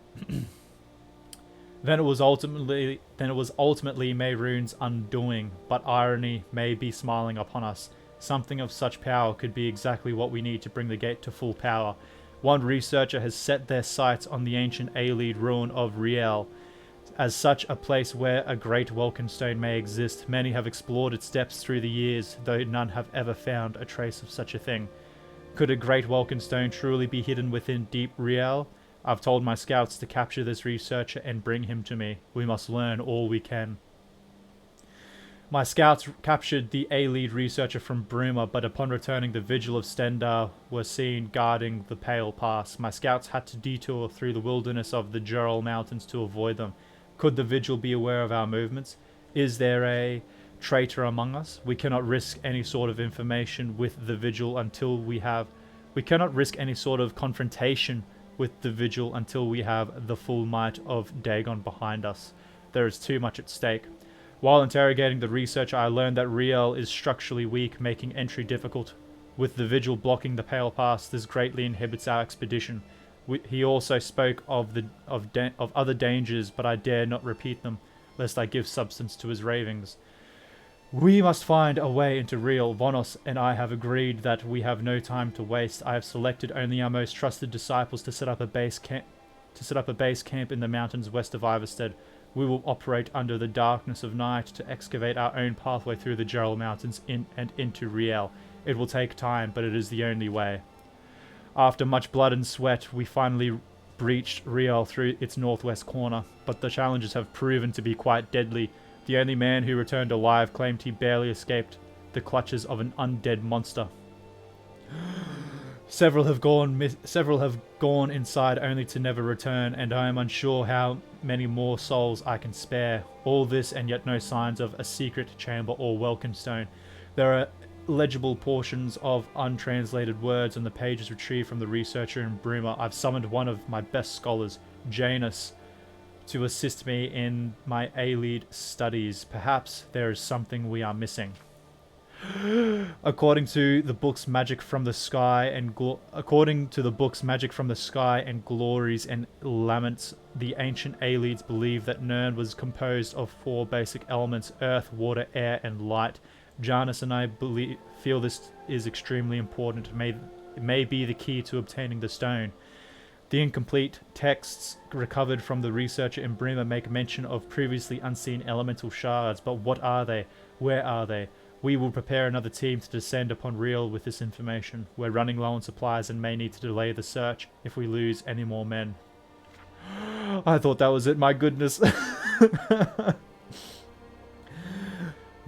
Then it was ultimately Mehrunes' undoing, but irony may be smiling upon us. Something of such power could be exactly what we need to bring the gate to full power. One researcher has set their sights on the ancient Aelid ruin of Riel. As such a place where a great Welkin stone may exist, many have explored its depths through the years, though none have ever found a trace of such a thing. Could a great Welkin stone truly be hidden within deep Riel? I've told my scouts to capture this researcher and bring him to me. We must learn all we can. My scouts captured the A-lead researcher from Bruma, but upon returning the Vigil of Stendar were seen guarding the Pale Pass. My scouts had to detour through the wilderness of the Jurel Mountains to avoid them. Could the Vigil be aware of our movements? Is there a traitor among us? We cannot risk any sort of information with the Vigil until we have... We cannot risk any sort of confrontation with the Vigil until we have the full might of Dagon behind us. There is too much at stake. While interrogating the researcher, I learned that Riel is structurally weak, making entry difficult. With the Vigil blocking the Pale Pass, this greatly inhibits our expedition. He also spoke of other dangers, but I dare not repeat them, lest I give substance to his ravings. We must find a way into Riel. Vonos and I have agreed that we have no time to waste. I have selected only our most trusted disciples to set up a base camp in the mountains west of Iverstead. We will operate under the darkness of night to excavate our own pathway through the Jurel Mountains into Riel. It will take time, but it is the only way. After much blood and sweat, we finally breached Riel through its northwest corner, but the challenges have proven to be quite deadly. The only man who returned alive claimed he barely escaped the clutches of an undead monster. Several have gone inside only to never return, and I am unsure how many more souls I can spare. All this and yet no signs of a secret chamber or Welkin stone. There are legible portions of untranslated words on the pages retrieved from the researcher in Bruma. I've summoned one of my best scholars, Janus, to assist me in my A-lead studies. Perhaps there is something we are missing. According to the book's magic from the sky and glories and laments, the ancient A-leads believe that Nirn was composed of 4 basic elements: earth, water, air, and light. Janus and I feel this is extremely important. It may be the key to obtaining the stone. The incomplete texts recovered from the researcher in Brima make mention of previously unseen elemental shards, but what are they? Where are they? We will prepare another team to descend upon Riel with this information. We're running low on supplies and may need to delay the search if we lose any more men. I thought that was it, my goodness.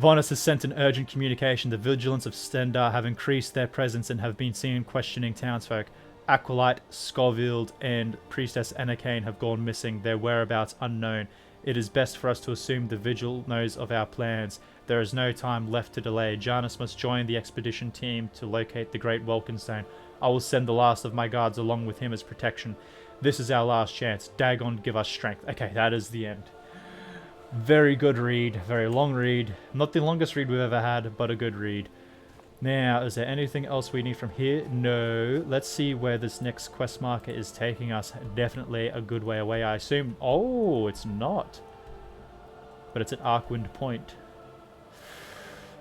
Vonis has sent an urgent communication. The vigilance of Stendar have increased their presence and have been seen questioning townsfolk. Acolyte, Scoville, and Priestess Anarchane have gone missing, their whereabouts unknown. It is best for us to assume the Vigil knows of our plans. There is no time left to delay. Janus must join the expedition team to locate the Great Welkin Stone. I will send the last of my guards along with him as protection. This is our last chance. Dagon, give us strength. Okay, that is the end. Very good read. Very long read. Not the longest read we've ever had, but a good read. Now, is there anything else we need from here? No. Let's see where this next quest marker is taking us. Definitely a good way away, I assume. Oh, it's not. But it's at Arkwind Point.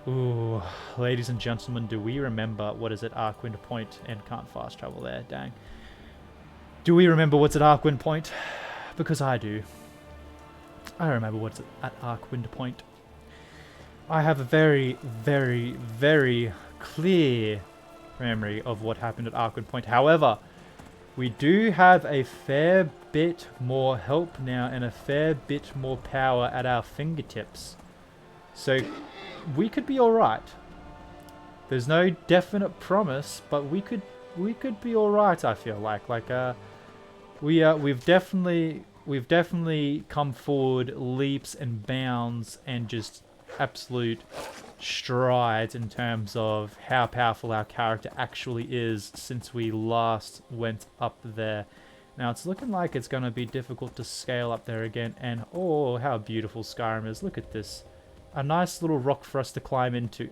Ooh, ladies and gentlemen, do we remember what is at Arkwind Point? And can't fast travel there, dang. Do we remember what's at Arkwind Point? Because I do. I remember what's at Arkwind Point. I have a very, very, very clear memory of what happened at Arkwind Point. However, we do have a fair bit more help now and a fair bit more power at our fingertips. So we could be alright. There's no definite promise, but we could be alright, I feel like. We've definitely come forward leaps and bounds and just absolute strides in terms of how powerful our character actually is since we last went up there. Now it's looking like it's going to be difficult to scale up there again, and oh, how beautiful Skyrim is. Look at this. A nice little rock for us to climb into.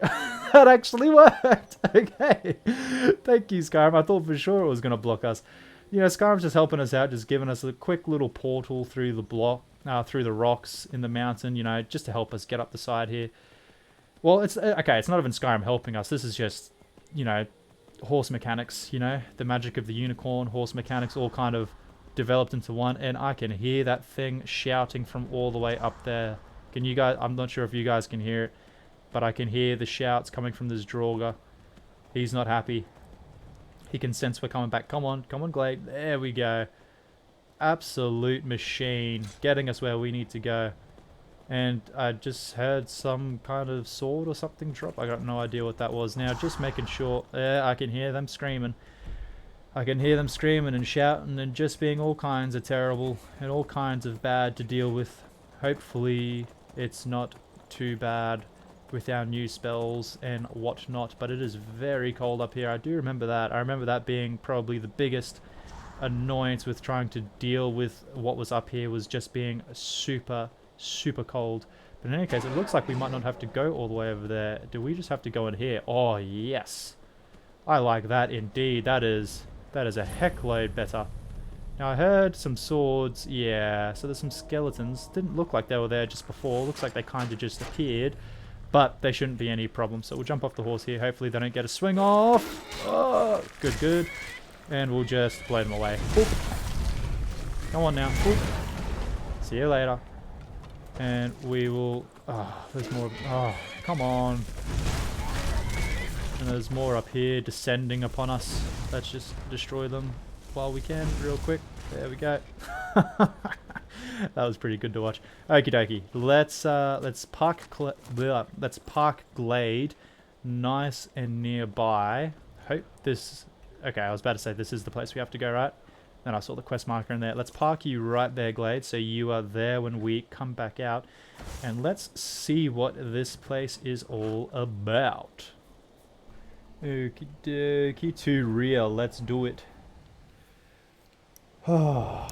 That actually worked! Okay. Thank you, Skyrim. I thought for sure it was going to block us. You know, Skyrim's just helping us out, just giving us a quick little portal through the block, through the rocks in the mountain, you know, just to help us get up the side here. Well, it's okay, it's not even Skyrim helping us. This is just, you know, horse mechanics, you know, the magic of the unicorn, horse mechanics all kind of developed into one. And I can hear that thing shouting from all the way up there. Can you guys, I'm not sure if you guys can hear it, but I can hear the shouts coming from this Draugr. He's not happy. He can sense we're coming back. Come on, Glade. There we go. Absolute machine. Getting us where we need to go. And I just heard some kind of sword or something drop. I got no idea what that was. Now, just making sure. Yeah, I can hear them screaming. I can hear them screaming and shouting and just being all kinds of terrible and all kinds of bad to deal with. Hopefully, it's not too bad with our new spells and whatnot, but it is very cold up here. I do remember that. I remember that being probably the biggest annoyance with trying to deal with what was up here, was just being super cold. But in any case, it looks like we might not have to go all the way over there. Do we just have to go in here? Oh yes, I like that indeed. That is a heck load better. Now I heard some swords. Yeah, so there's some skeletons. Didn't look like they were there just before. Looks like they kind of just appeared. But they shouldn't be any problem. So we'll jump off the horse here. Hopefully they don't get a swing off. Oh, good. And we'll just blow them away. Boop. Come on now. Boop. See you later. And we will... Oh, there's more... Oh, come on. And there's more up here descending upon us. Let's just destroy them while we can real quick. There we go. That was pretty good to watch. Okie dokie. Let's park Glade nice and nearby. Hope this... Okay, I was about to say this is the place we have to go, right? Then I saw the quest marker in there. Let's park you right there, Glade, so you are there when we come back out. And let's see what this place is all about. Okie dokie, to Riel. Let's do it. Oh.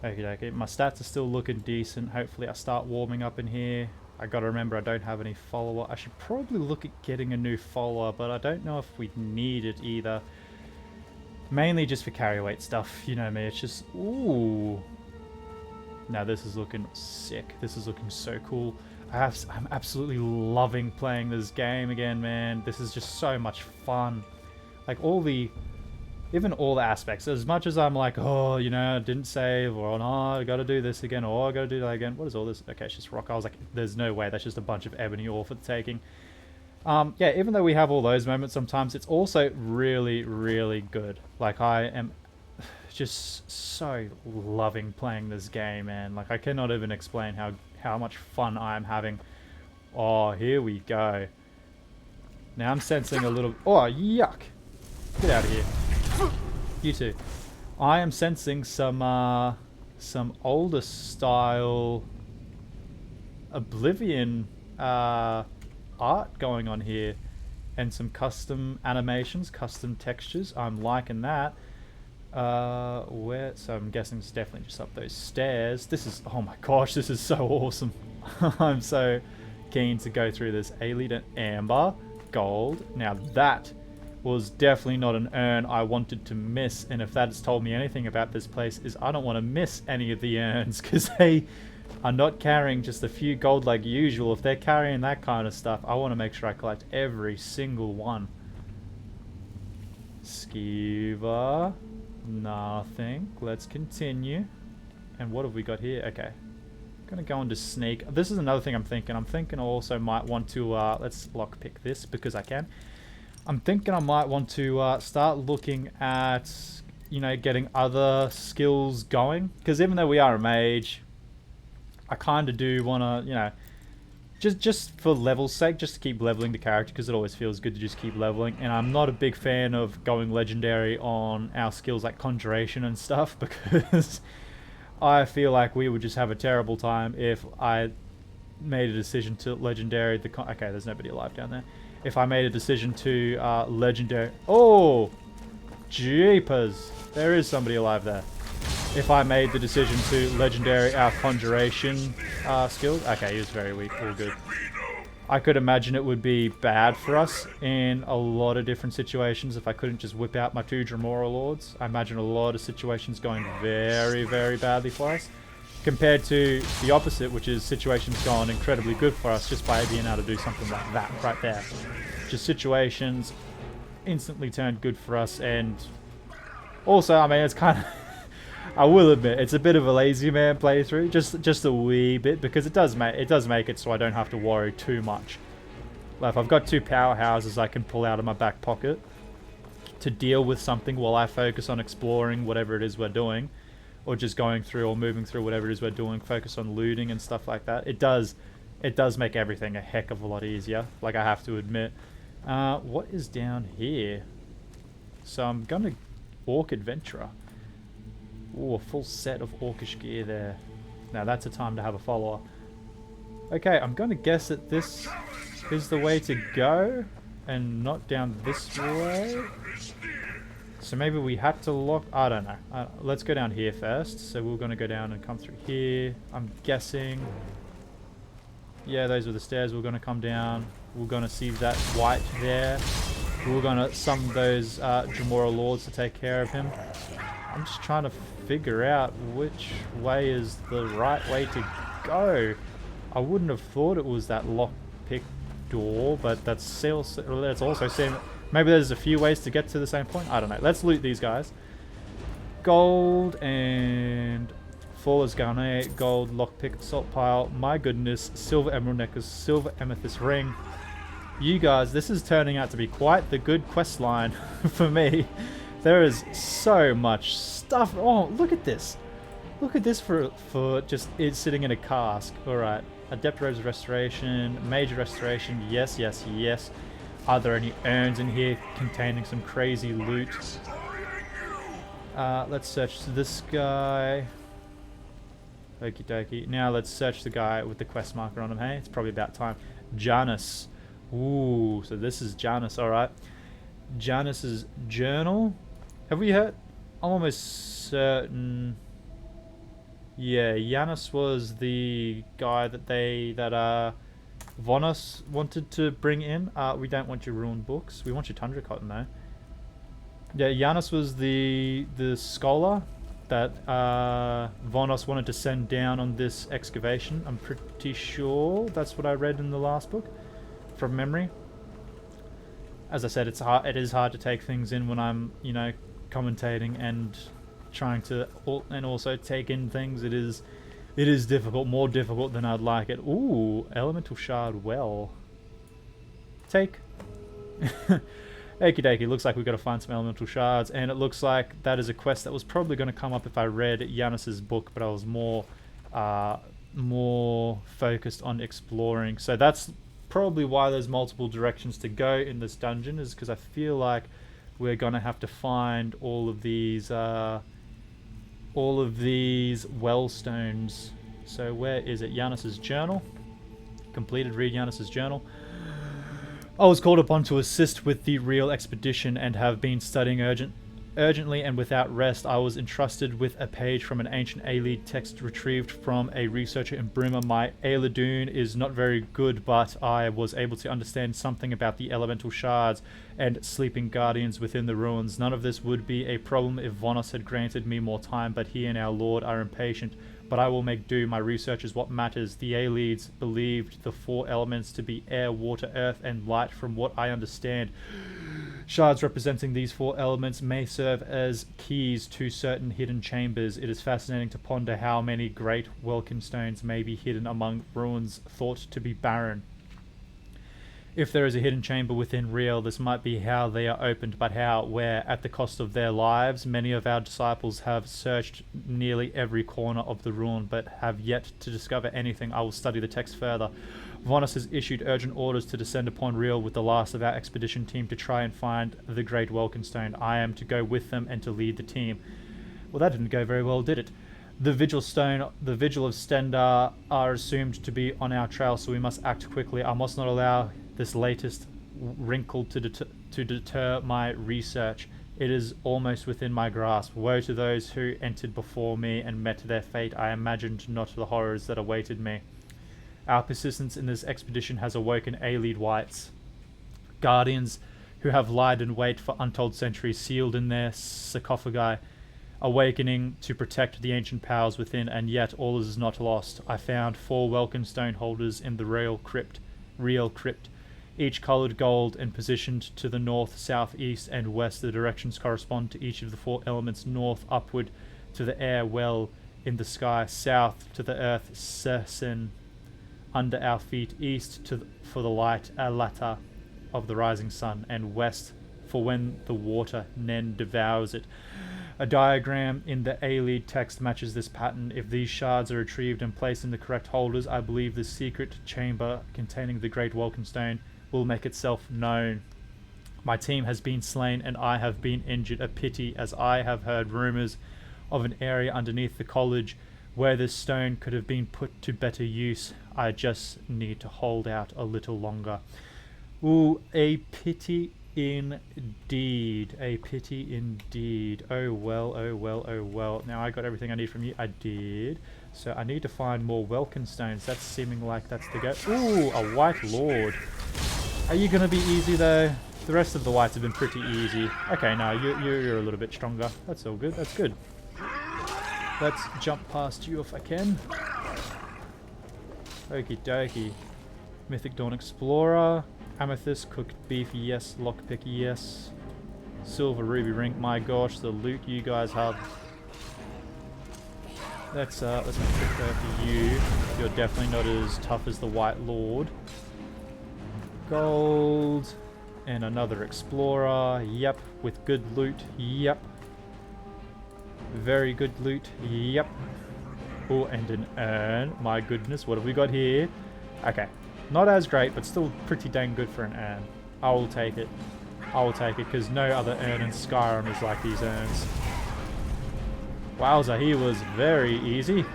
Okie dokie. My stats are still looking decent. Hopefully I start warming up in here. I gotta remember I don't have any follower. I should probably look at getting a new follower, but I don't know if we need it either. Mainly just for carry weight stuff. You know me, it's just... Ooh. Now this is looking sick. This is looking so cool. I'm absolutely loving playing this game again, man. This is just so much fun. Like even all the aspects. As much as I'm like, oh, you know, I didn't save, or oh, I gotta do this again, or I gotta do that again. What is all this? Okay, it's just rock. I was like, there's no way. That's just a bunch of ebony ore for the taking. Yeah, even though we have all those moments sometimes, it's also really good. Like, I am just so loving playing this game, man. Like, I cannot even explain how much fun I am having. Oh, here we go. Now I'm sensing a little... Oh, yuck. Get out of here. You too. I am sensing some older style Oblivion art going on here, and some custom animations, custom textures. I'm liking that. So I'm guessing it's definitely just up those stairs. This is, oh my gosh, this is so awesome. I'm so keen to go through this. Alien amber, gold. Now that was definitely not an urn I wanted to miss, and if that's told me anything about this place, is I don't want to miss any of the urns, because they are not carrying just a few gold like usual. If they're carrying that kind of stuff, I want to make sure I collect every single one. Skiva, nothing. Let's continue. And what have we got here? Okay, gonna go into sneak. This is another thing I'm thinking. I also might want to let's lockpick this because I can. I'm thinking I might want to start looking at, you know, getting other skills going. Because even though we are a mage, I kind of do want to, you know, just for level's sake, just to keep leveling the character, because it always feels good to just keep leveling. And I'm not a big fan of going legendary on our skills like conjuration and stuff, because I feel like we would just have a terrible time if I made a decision to legendary the... Okay, there's nobody alive down there. If I made a decision to legendary... Oh! Jeepers! There is somebody alive there. If I made the decision to legendary our conjuration skills... Okay, he was very weak. All good. I could imagine it would be bad for us in a lot of different situations if I couldn't just whip out my 2 Dremora Lords. I imagine a lot of situations going very, very badly for us. Compared to the opposite, which is situations going incredibly good for us just by being able to do something like that right there. Just situations instantly turned good for us, and also, I mean, it's kind of... I will admit, it's a bit of a lazy man playthrough, just a wee bit, because it does make it so I don't have to worry too much. Like, if I've got 2 powerhouses I can pull out of my back pocket to deal with something while I focus on exploring whatever it is we're doing, or just going through or moving through whatever it is we're doing, focus on looting and stuff like that. It does make everything a heck of a lot easier, like I have to admit. What is down here? So I'm gonna Orc Adventurer. Ooh, a full set of orcish gear there. Now that's a time to have a follower. Okay, I'm gonna guess that this is the way to go, and not down this way. So maybe we had to lock... I don't know. Let's go down here first. So we're going to go down and come through here. I'm guessing... Yeah, those were the stairs we're going to come down. We're going to see that white there. We're going to summon those Dremora Lords to take care of him. I'm just trying to figure out which way is the right way to go. I wouldn't have thought it was that lockpick door, but that's also same. Maybe there's a few ways to get to the same point. I don't know. Let's loot these guys. Gold and Faller's Garnet, gold, lockpick, salt pile. My goodness, silver emerald necklace, silver amethyst ring. You guys, this is turning out to be quite the good quest line for me. There is so much stuff. Oh, look at this. Look at this for just it sitting in a cask. All right. Adept Rose Restoration, Major Restoration. Yes, yes, yes. Are there any urns in here containing some crazy loot? Let's search this guy. Okie dokie. Now let's search the guy with the quest marker on him. Hey, it's probably about time. Janus. Ooh, so this is Janus. All right. Janus's journal. Have we heard? I'm almost certain. Yeah, Janus was the guy that Vonos wanted to bring in. We don't want your ruined books. We want your Tundra Cotton though. Yeah, Janus was the scholar that Vonos wanted to send down on this excavation. I'm pretty sure that's what I read in the last book, from memory. As I said, it is hard to take things in when I'm, you know, commentating and trying to and also take in things. It is difficult, more difficult than I'd like it. Ooh, elemental shard well. Take. Okie dokie, looks like we've got to find some elemental shards, and it looks like that is a quest that was probably going to come up if I read Janus's book, but I was more focused on exploring. So that's probably why there's multiple directions to go in this dungeon, is because I feel like we're going to have to find all of these wellstones. So where is it? Janus's journal. Completed. Read Janus's journal. I was called upon to assist with the Riel expedition and have been studying urgently and without rest. I was entrusted with a page from an ancient Aelid text retrieved from a researcher in Brimmer. My Aeladune is not very good, but I was able to understand something about the elemental shards and sleeping guardians within the ruins. None of this would be a problem if Vonos had granted me more time, but he and our Lord are impatient. But I will make do. My research is what matters. The Aelids believed the 4 elements to be air, water, earth, and light. From what I understand, shards representing these 4 elements may serve as keys to certain hidden chambers. It is fascinating to ponder how many great Welkin stones may be hidden among ruins thought to be barren. If there is a hidden chamber within Riel, this might be how they are opened, but how, where, at the cost of their lives. Many of our disciples have searched nearly every corner of the ruin, but have yet to discover anything. I will study the text further. Vonos has issued urgent orders to descend upon Riel with the last of our expedition team to try and find the Great Welkin Stone. I am to go with them and to lead the team. Well, that didn't go very well, did it? The Vigil Stone, the Vigil of Stendar are assumed to be on our trail, so we must act quickly. I must not allow this latest wrinkle to deter my research. It is almost within my grasp. Woe to those who entered before me and met their fate. I imagined not the horrors that awaited me. Our persistence in this expedition has awoken Allied whites, guardians who have lied in wait for untold centuries, sealed in their sarcophagi, awakening to protect the ancient powers within, and yet all is not lost. I found 4 welcome stone holders in the Riel crypt, each coloured gold and positioned to the north, south, east, and west. The directions correspond to each of the 4 elements: north, upward, to the air well in the sky; south, to the earth, Sersen, under our feet; east, for the light, Alata, of the rising sun; and west, for when the water, Nen, devours it. A diagram in the Allied text matches this pattern. If these shards are retrieved and placed in the correct holders, I believe the secret chamber containing the great welcome stone will make itself known. My team has been slain and I have been injured, a pity, as I have heard rumours of an area underneath the college where this stone could have been put to better use. I just need to hold out a little longer. Ooh, a pity indeed. A pity indeed. Oh well, oh well, oh well. Now I got everything I need from you. I did. So I need to find more welcome stones. That's seeming like that's the go. Ooh, a white lord. Are you going to be easy though? The rest of the whites have been pretty easy. Okay, no, you're a little bit stronger. That's all good. That's good. Let's jump past you if I can. Okie dokie. Mythic Dawn Explorer. Amethyst, cooked beef, yes. Lockpick, yes. Silver ruby ring, my gosh, the loot you guys have. Let's make it fair for you. You're definitely not as tough as the White Lord. Gold. And another explorer, yep. With good loot, yep. Very good loot, yep. Oh, and an urn. My goodness, what have we got here? Okay. Not as great, but still pretty dang good for an urn. I will take it. I will take it, because no other urn in Skyrim is like these urns. Wowza, he was very easy.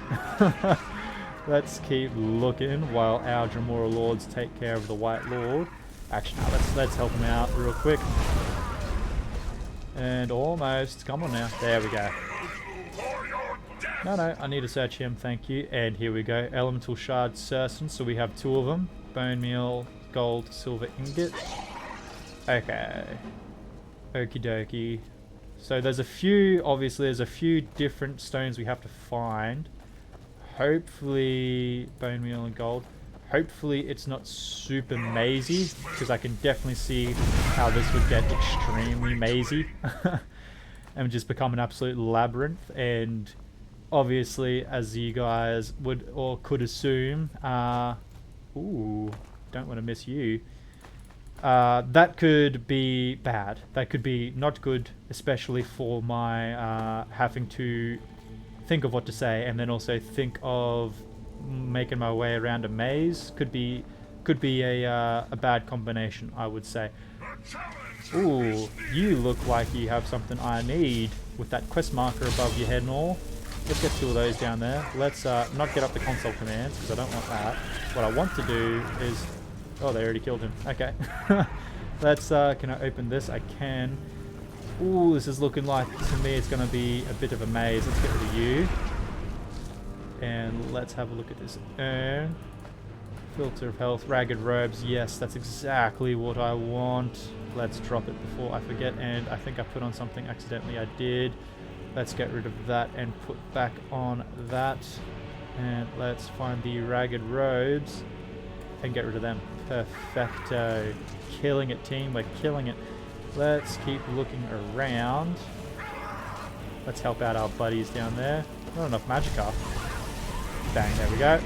Let's keep looking while our Dremora Lords take care of the White Lord. Actually, no, let's help him out real quick. And almost. Come on now. There we go. No, I need to search him, thank you. And here we go. Elemental Shard Certain, so we have 2 of them. Bone meal, gold, silver ingot. Okay. Okie dokie. So there's a few, obviously there's a few different stones we have to find. Hopefully, bone meal and gold. Hopefully it's not super mazy, because I can definitely see how this would get extremely mazy. And just become an absolute labyrinth. And obviously, as you guys would or could assume, ooh, don't want to miss you. That could be bad. That could be not good, especially for my having to think of what to say, and then also think of making my way around a maze. Could be a bad combination, I would say. Ooh, you look like you have something I need with that quest marker above your head and all. Let's get 2 of those down there. Let's not get up the console commands, because I don't want that. What I want to do is... Oh, they already killed him. Okay. Let's, can I open this? I can. Ooh, this is looking like, to me, it's going to be a bit of a maze. Let's get rid of you. And let's have a look at this urn. Filter of health, ragged robes. Yes, that's exactly what I want. Let's drop it before I forget. And I think I put on something accidentally. I did. Let's get rid of that and put back on that. And let's find the ragged robes and get rid of them. Perfecto. Killing it, team. We're killing it. Let's keep looking around. Let's help out our buddies down there. Not enough magicka. Bang, there we go.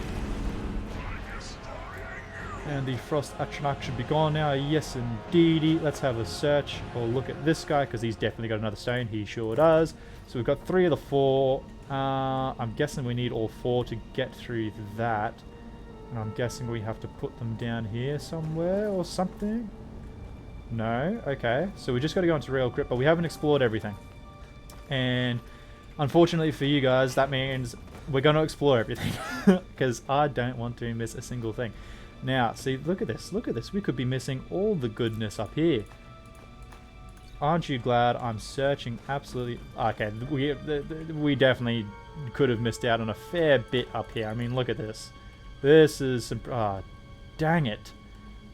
And the frost atronach should be gone now. Yes, indeedy. Let's have a search or look at this guy, because he's definitely got another stone. He sure does. So we've got 3 of the 4. I'm guessing we need all 4 to get through that. And I'm guessing we have to put them down here somewhere or something. No? Okay. So we just got to go into Riel Crypt, but we haven't explored everything. And unfortunately for you guys, that means we're going to explore everything. Because I don't want to miss a single thing. Now, see, look at this. Look at this. We could be missing all the goodness up here. Aren't you glad I'm searching absolutely... Okay, we definitely could have missed out on a fair bit up here. I mean, look at this. This is some... Ah, dang it.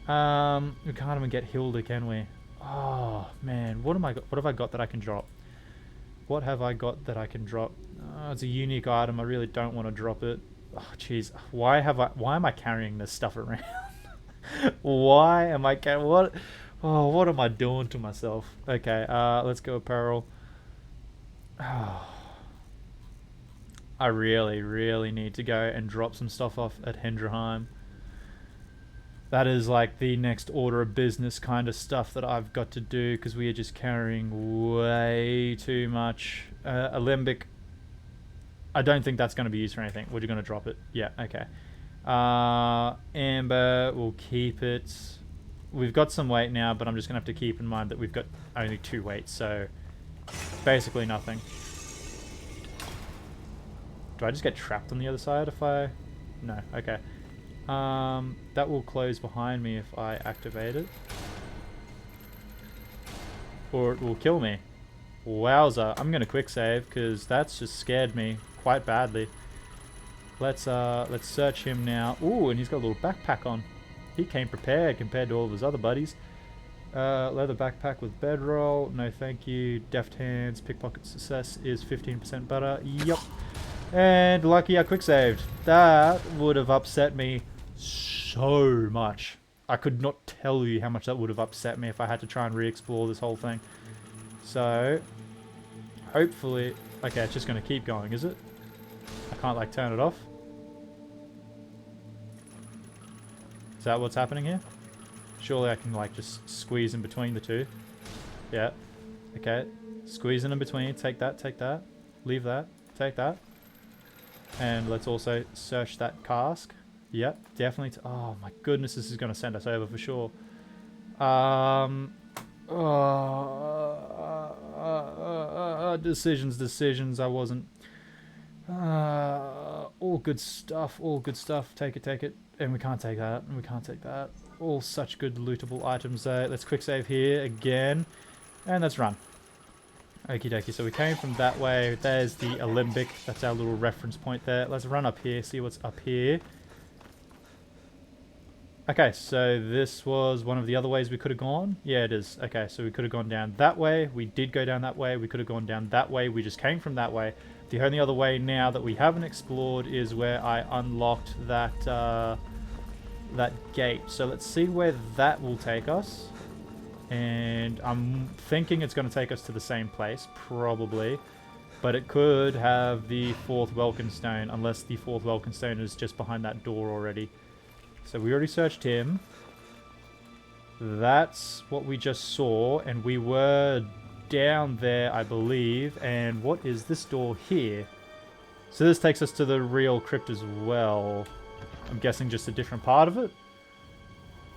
We can't even get Hilda, can we? Oh, man. What have I got that I can drop? What have I got that I can drop? Oh, it's a unique item. I really don't want to drop it. Oh, jeez. Why am I carrying this stuff around? Why am I what? Oh, what am I doing to myself? Okay, let's go apparel. Oh, I really, really need to go and drop some stuff off at Hendreheim. That is like the next order of business kind of stuff that I've got to do because we are just carrying way too much. Alembic, I don't think that's going to be used for anything. We're just going to drop it. Yeah, okay. Amber, we'll keep it. We've got some weight now, but I'm just going to have to keep in mind that we've got only 2 weights, so basically nothing. Do I just get trapped on the other side if I... No, okay. That will close behind me if I activate it. Or it will kill me. Wowza, I'm gonna quick save because that's just scared me quite badly. Let's search him now. Ooh, and he's got a little backpack on. He came prepared compared to all of his other buddies. Leather backpack with bedroll. No thank you. Deft hands. Pickpocket success is 15% better. Yup. And lucky I quick saved. That would have upset me so much. I could not tell you how much that would have upset me if I had to try and re-explore this whole thing. So, hopefully... Okay, it's just going to keep going, is it? I can't, like, turn it off? Is that what's happening here? Surely I can, like, just squeeze in between the two. Yeah. Okay. Squeeze in between. Take that, take that. Leave that. Take that. And let's also search that cask. Yep, definitely. Oh my goodness, this is going to send us over for sure. Decisions. I wasn't. All good stuff. All good stuff. Take it. And we can't take that. And we can't take that. All such good lootable items there. Let's quick save here again. And let's run. Okie dokie, so we came from that way. There's the Alembic. That's our little reference point there. Let's run up here, see what's up here. Okay, so this was one of the other ways we could have gone. Yeah, it is. Okay, so we could have gone down that way. We did go down that way. We could have gone down that way. We just came from that way. The only other way now that we haven't explored is where I unlocked that that gate. So let's see where that will take us. And I'm thinking it's going to take us to the same place, probably. But it could have the 4th Welkin Stone, unless the 4th Welkin Stone is just behind that door already. So we already searched him. That's what we just saw, and we were down there, I believe. And what is this door here? So this takes us to the Riel crypt as well. I'm guessing just a different part of it.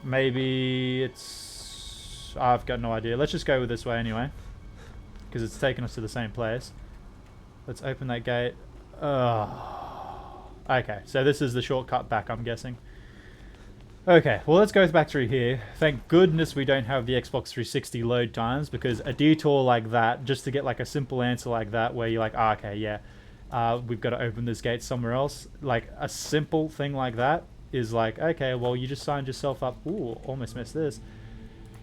Maybe it's... I've got no idea. Let's just go with this way anyway, because it's taking us to the same place. Let's open that gate. Okay, so this is the shortcut back, I'm guessing. Okay, well, let's go back through here. Thank goodness we don't have the Xbox 360 load times, because a detour like that, just to get like a simple answer like that, where you're like, okay, yeah, we've got to open this gate somewhere else. Like, a simple thing like that is like, okay, well, you just signed yourself up. Ooh, almost missed this.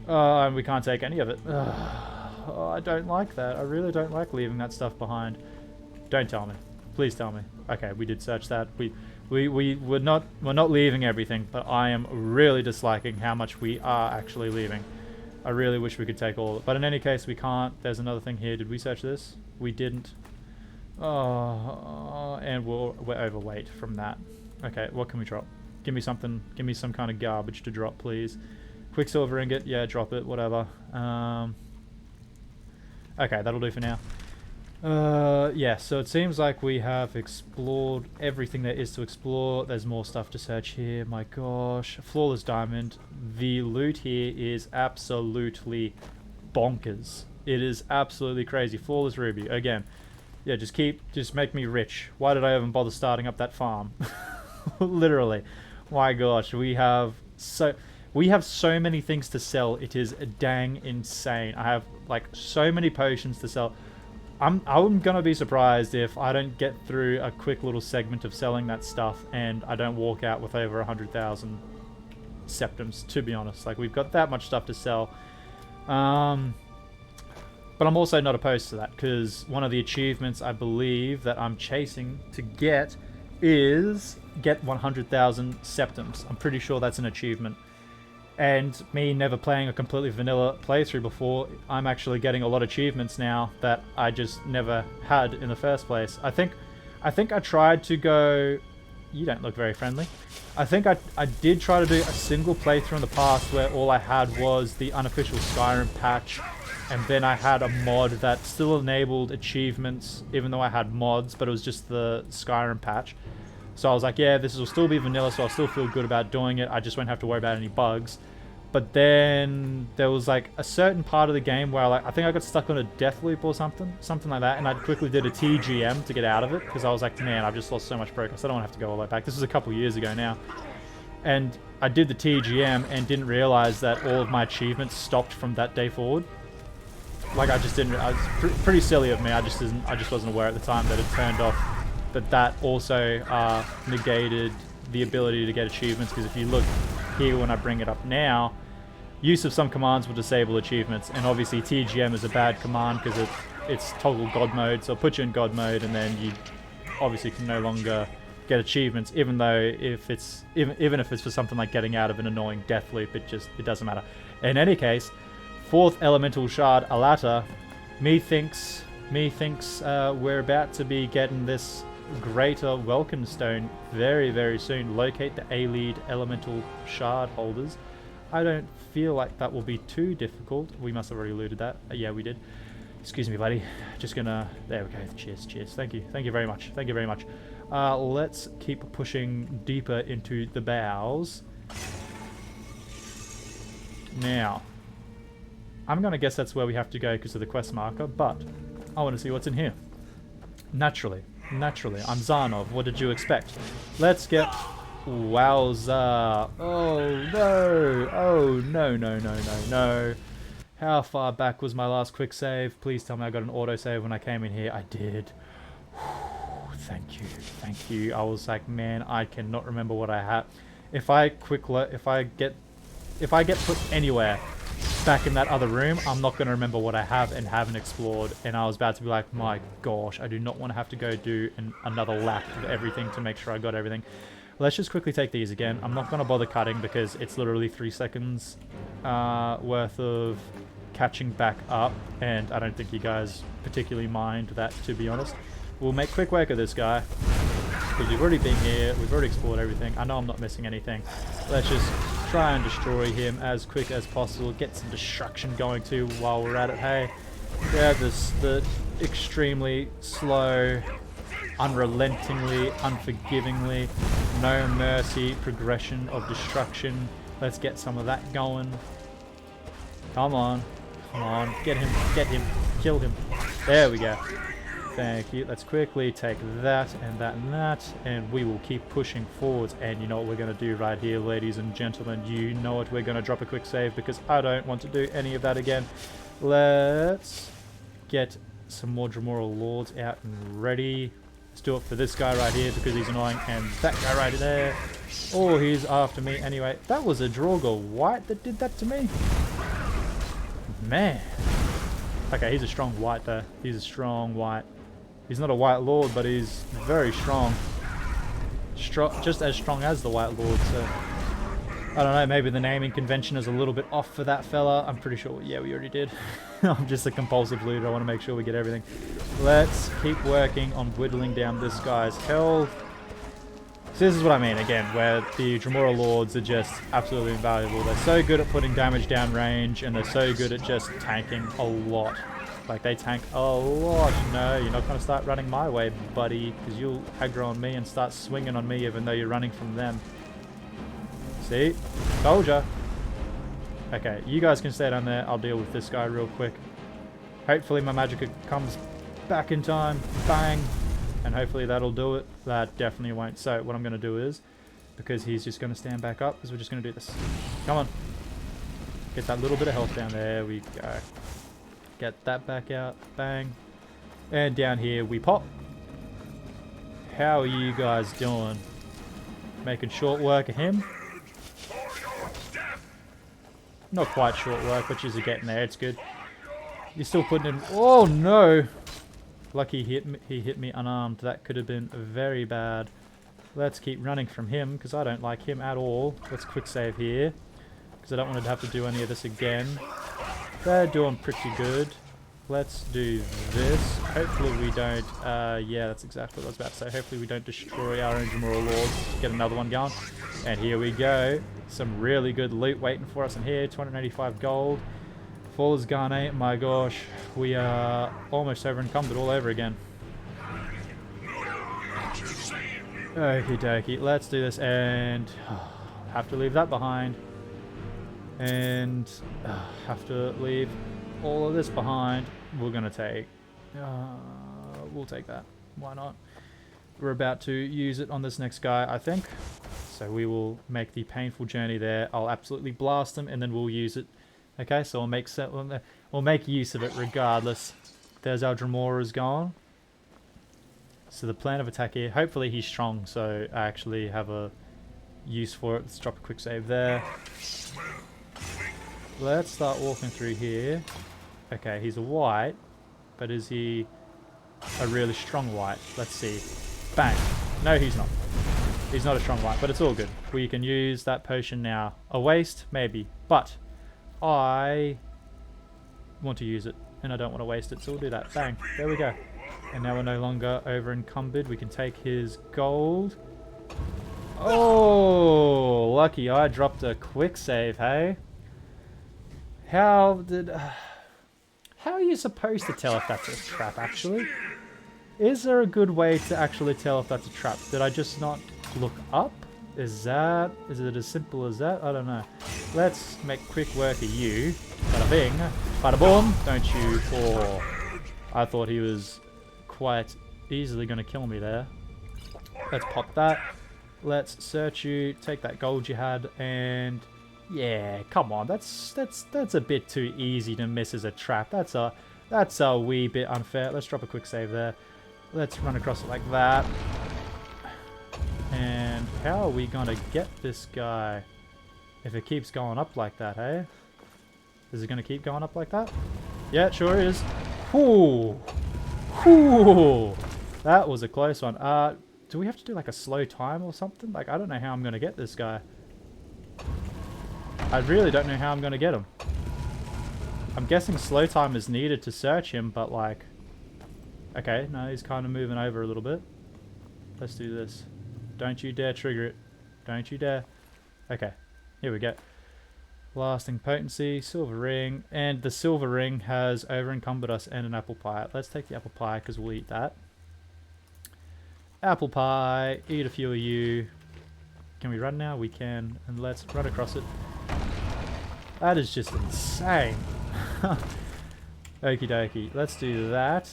And we can't take any of it. Oh, I don't like that. I really don't like leaving that stuff behind. Don't tell me. Please tell me. Okay, we did search that. We're not leaving everything, but I am really disliking how much we are actually leaving. I really wish we could take all of it. But in any case, we can't. There's another thing here. Did we search this? We didn't. Oh, and we're overweight from that. Okay, what can we drop? Give me something. Give me some kind of garbage to drop, please. Quicksilver ingot. Yeah, drop it. Whatever. Okay, that'll do for now. Yeah, so it seems like we have explored everything there is to explore. There's more stuff to search here. My gosh. Flawless diamond. The loot here is absolutely bonkers. It is absolutely crazy. Flawless ruby. Again. Yeah, just make me rich. Why did I even bother starting up that farm? Literally. My gosh, we have so many things to sell. It is dang insane. I have like so many potions to sell. I'm gonna be surprised if I don't get through a quick little segment of selling that stuff and I don't walk out with over 100,000 septums, to be honest. Like, we've got that much stuff to sell. But I'm also not opposed to that, because one of the achievements I believe that I'm chasing to get is get 100,000 septums. I'm pretty sure that's an achievement. And me never playing a completely vanilla playthrough before, I'm actually getting a lot of achievements now that I just never had in the first place. I think I tried to go... You don't look very friendly. I think I did try to do a single playthrough in the past where all I had was the unofficial Skyrim patch, and then I had a mod that still enabled achievements even though I had mods, but it was just the Skyrim patch. So I was like, yeah, this will still be vanilla, so I'll still feel good about doing it. I just won't have to worry about any bugs. But then there was like a certain part of the game where I think I got stuck on a death loop or something like that, and I quickly did a TGM to get out of it because I was like, man, I've just lost so much progress. I don't want to have to go all the way back. This was a couple years ago now. And I did the TGM and didn't realize that all of my achievements stopped from that day forward. Like, I just didn't... I was pretty silly of me. I just wasn't aware at the time that it turned off. But that also negated the ability to get achievements, because if you look here when I bring it up now, use of some commands will disable achievements, and obviously TGM is a bad command because it's toggle God mode, so it'll put you in God mode, and then you obviously can no longer get achievements, even though if it's even if it's for something like getting out of an annoying death loop, it doesn't matter. In any case, 4th elemental shard Alata, methinks we're about to be getting this greater welcome stone very, very soon. Locate the A-lead elemental shard holders. I don't feel like that will be too difficult. We must have already looted that. Yeah, we did. Excuse me, buddy. Just gonna... There we go. Cheers, cheers. Thank you. Thank you very much. Thank you very much. Let's keep pushing deeper into the bowels. Now, I'm gonna guess that's where we have to go because of the quest marker, but I want to see what's in here. Naturally, I'm Zarnov. What did you expect? Let's get... Wowza. Oh, no. Oh, no. How far back was my last quick save? Please tell me I got an autosave when I came in here. I did. Thank you. I was like, man, I cannot remember what I had. If I get put anywhere back in that other room, I'm not going to remember what I have and haven't explored. And I was about to be like, my gosh, I do not want to have to go do another lap of everything to make sure I got everything. Let's just quickly take these again. I'm not going to bother cutting because it's literally 3 seconds worth of catching back up, and I don't think you guys particularly mind that, to be honest. We'll make quick work of this guy because we've already been here, we've already explored everything. I know I'm not missing anything. Let's just try and destroy him as quick as possible, get some destruction going too while we're at it. Hey, grab the extremely slow, unrelentingly, unforgivingly, no mercy progression of destruction. Let's get some of that going. Come on, get him, kill him. There we go. Thank you. Let's quickly take that and that and that, and we will keep pushing forwards. And you know what we're going to do right here, ladies and gentlemen? You know what? We're going to drop a quick save because I don't want to do any of that again. Let's get some more Dremora Lords out and ready. Let's do it for this guy right here because he's annoying, and that guy right there. Oh, he's after me anyway. That was a Draugr White that did that to me. Man. Okay, he's a strong white though. He's a strong white. He's not a White Lord, but he's very strong. Just as strong as the White Lord, so... I don't know, maybe the naming convention is a little bit off for that fella. I'm pretty sure... Yeah, we already did. I'm just a compulsive looter. I want to make sure we get everything. Let's keep working on whittling down this guy's health. So this is what I mean, again, where the Dremora Lords are just absolutely invaluable. They're so good at putting damage down range, and they're so good at just tanking a lot. Like, they tank a lot. No, you're not going to start running my way, buddy, because you'll aggro on me and start swinging on me even though you're running from them. See? Told ya. Okay, you guys can stay down there. I'll deal with this guy real quick. Hopefully my magic comes back in time. Bang. And hopefully that'll do it. That definitely won't. So what I'm going to do is, because he's just going to stand back up, is we're just going to do this. Come on. Get that little bit of health down. There we go. Get that back out. Bang. And down here we pop. How are you guys doing? Making short work of him? Not quite short work, but you're getting there. It's good. You're still putting in... Oh, no! Lucky he hit me unarmed. That could have been very bad. Let's keep running from him, because I don't like him at all. Let's quick save here, because I don't want to have to do any of this again. They're doing pretty good. Let's do this. Hopefully we don't... yeah, that's exactly what I was about to say. Hopefully we don't destroy our own Moral Lords. Get another one going. And here we go. Some really good loot waiting for us in here. 285 gold. Fall is gone, eh? My gosh. We are almost over encumbered all over again. Okie dokie. Let's do this. And have to leave that behind. And have to leave all of this behind. We're gonna take we'll take that, why not? We're about to use it on this next guy, I think, so we will make the painful journey there. I'll absolutely blast him and then we'll use it. Okay, so we'll make use of it regardless. There's our Dramora's gone. So the plan of attack here, hopefully he's strong, so I actually have a use for it. Let's drop a quick save there. Let's start walking through here. Okay, he's a white, but is he a really strong white? Let's see. Bang. No, he's not. He's not a strong white, but it's all good. We can use that potion now. A waste? Maybe. But I want to use it, and I don't want to waste it, so we'll do that. Bang. There we go. And now we're no longer over encumbered. We can take his gold. Oh, lucky I dropped a quick save, hey? How are you supposed to tell if that's a trap, actually? Is there a good way to actually tell if that's a trap? Did I just not look up? Is it as simple as that? I don't know. Let's make quick work of you. Bada bing, bada boom. Don't you? Oh, I thought he was quite easily going to kill me there. Let's pop that. Let's search you. Take that gold you had, and yeah, come on. That's a bit too easy to miss as a trap. That's a wee bit unfair. Let's drop a quick save there. Let's run across it like that. And how are we gonna get this guy if it keeps going up like that, hey? Is it gonna keep going up like that? Yeah, it sure is. Whoo! Whoo! That was a close one. Do we have to do like a slow time or something? Like, I don't know how I'm gonna get this guy. I really don't know how I'm gonna get him. I'm guessing slow time is needed to search him, but like... Okay, no, he's kind of moving over a little bit. Let's do this. Don't you dare trigger it. Don't you dare. Okay, here we go. Lasting potency, silver ring, and the silver ring has over encumbered us and an apple pie. Let's take the apple pie because we'll eat that. Apple pie, eat a few of you. Can we run now? We can, and let's run across it. That is just insane. Okie dokie, let's do that.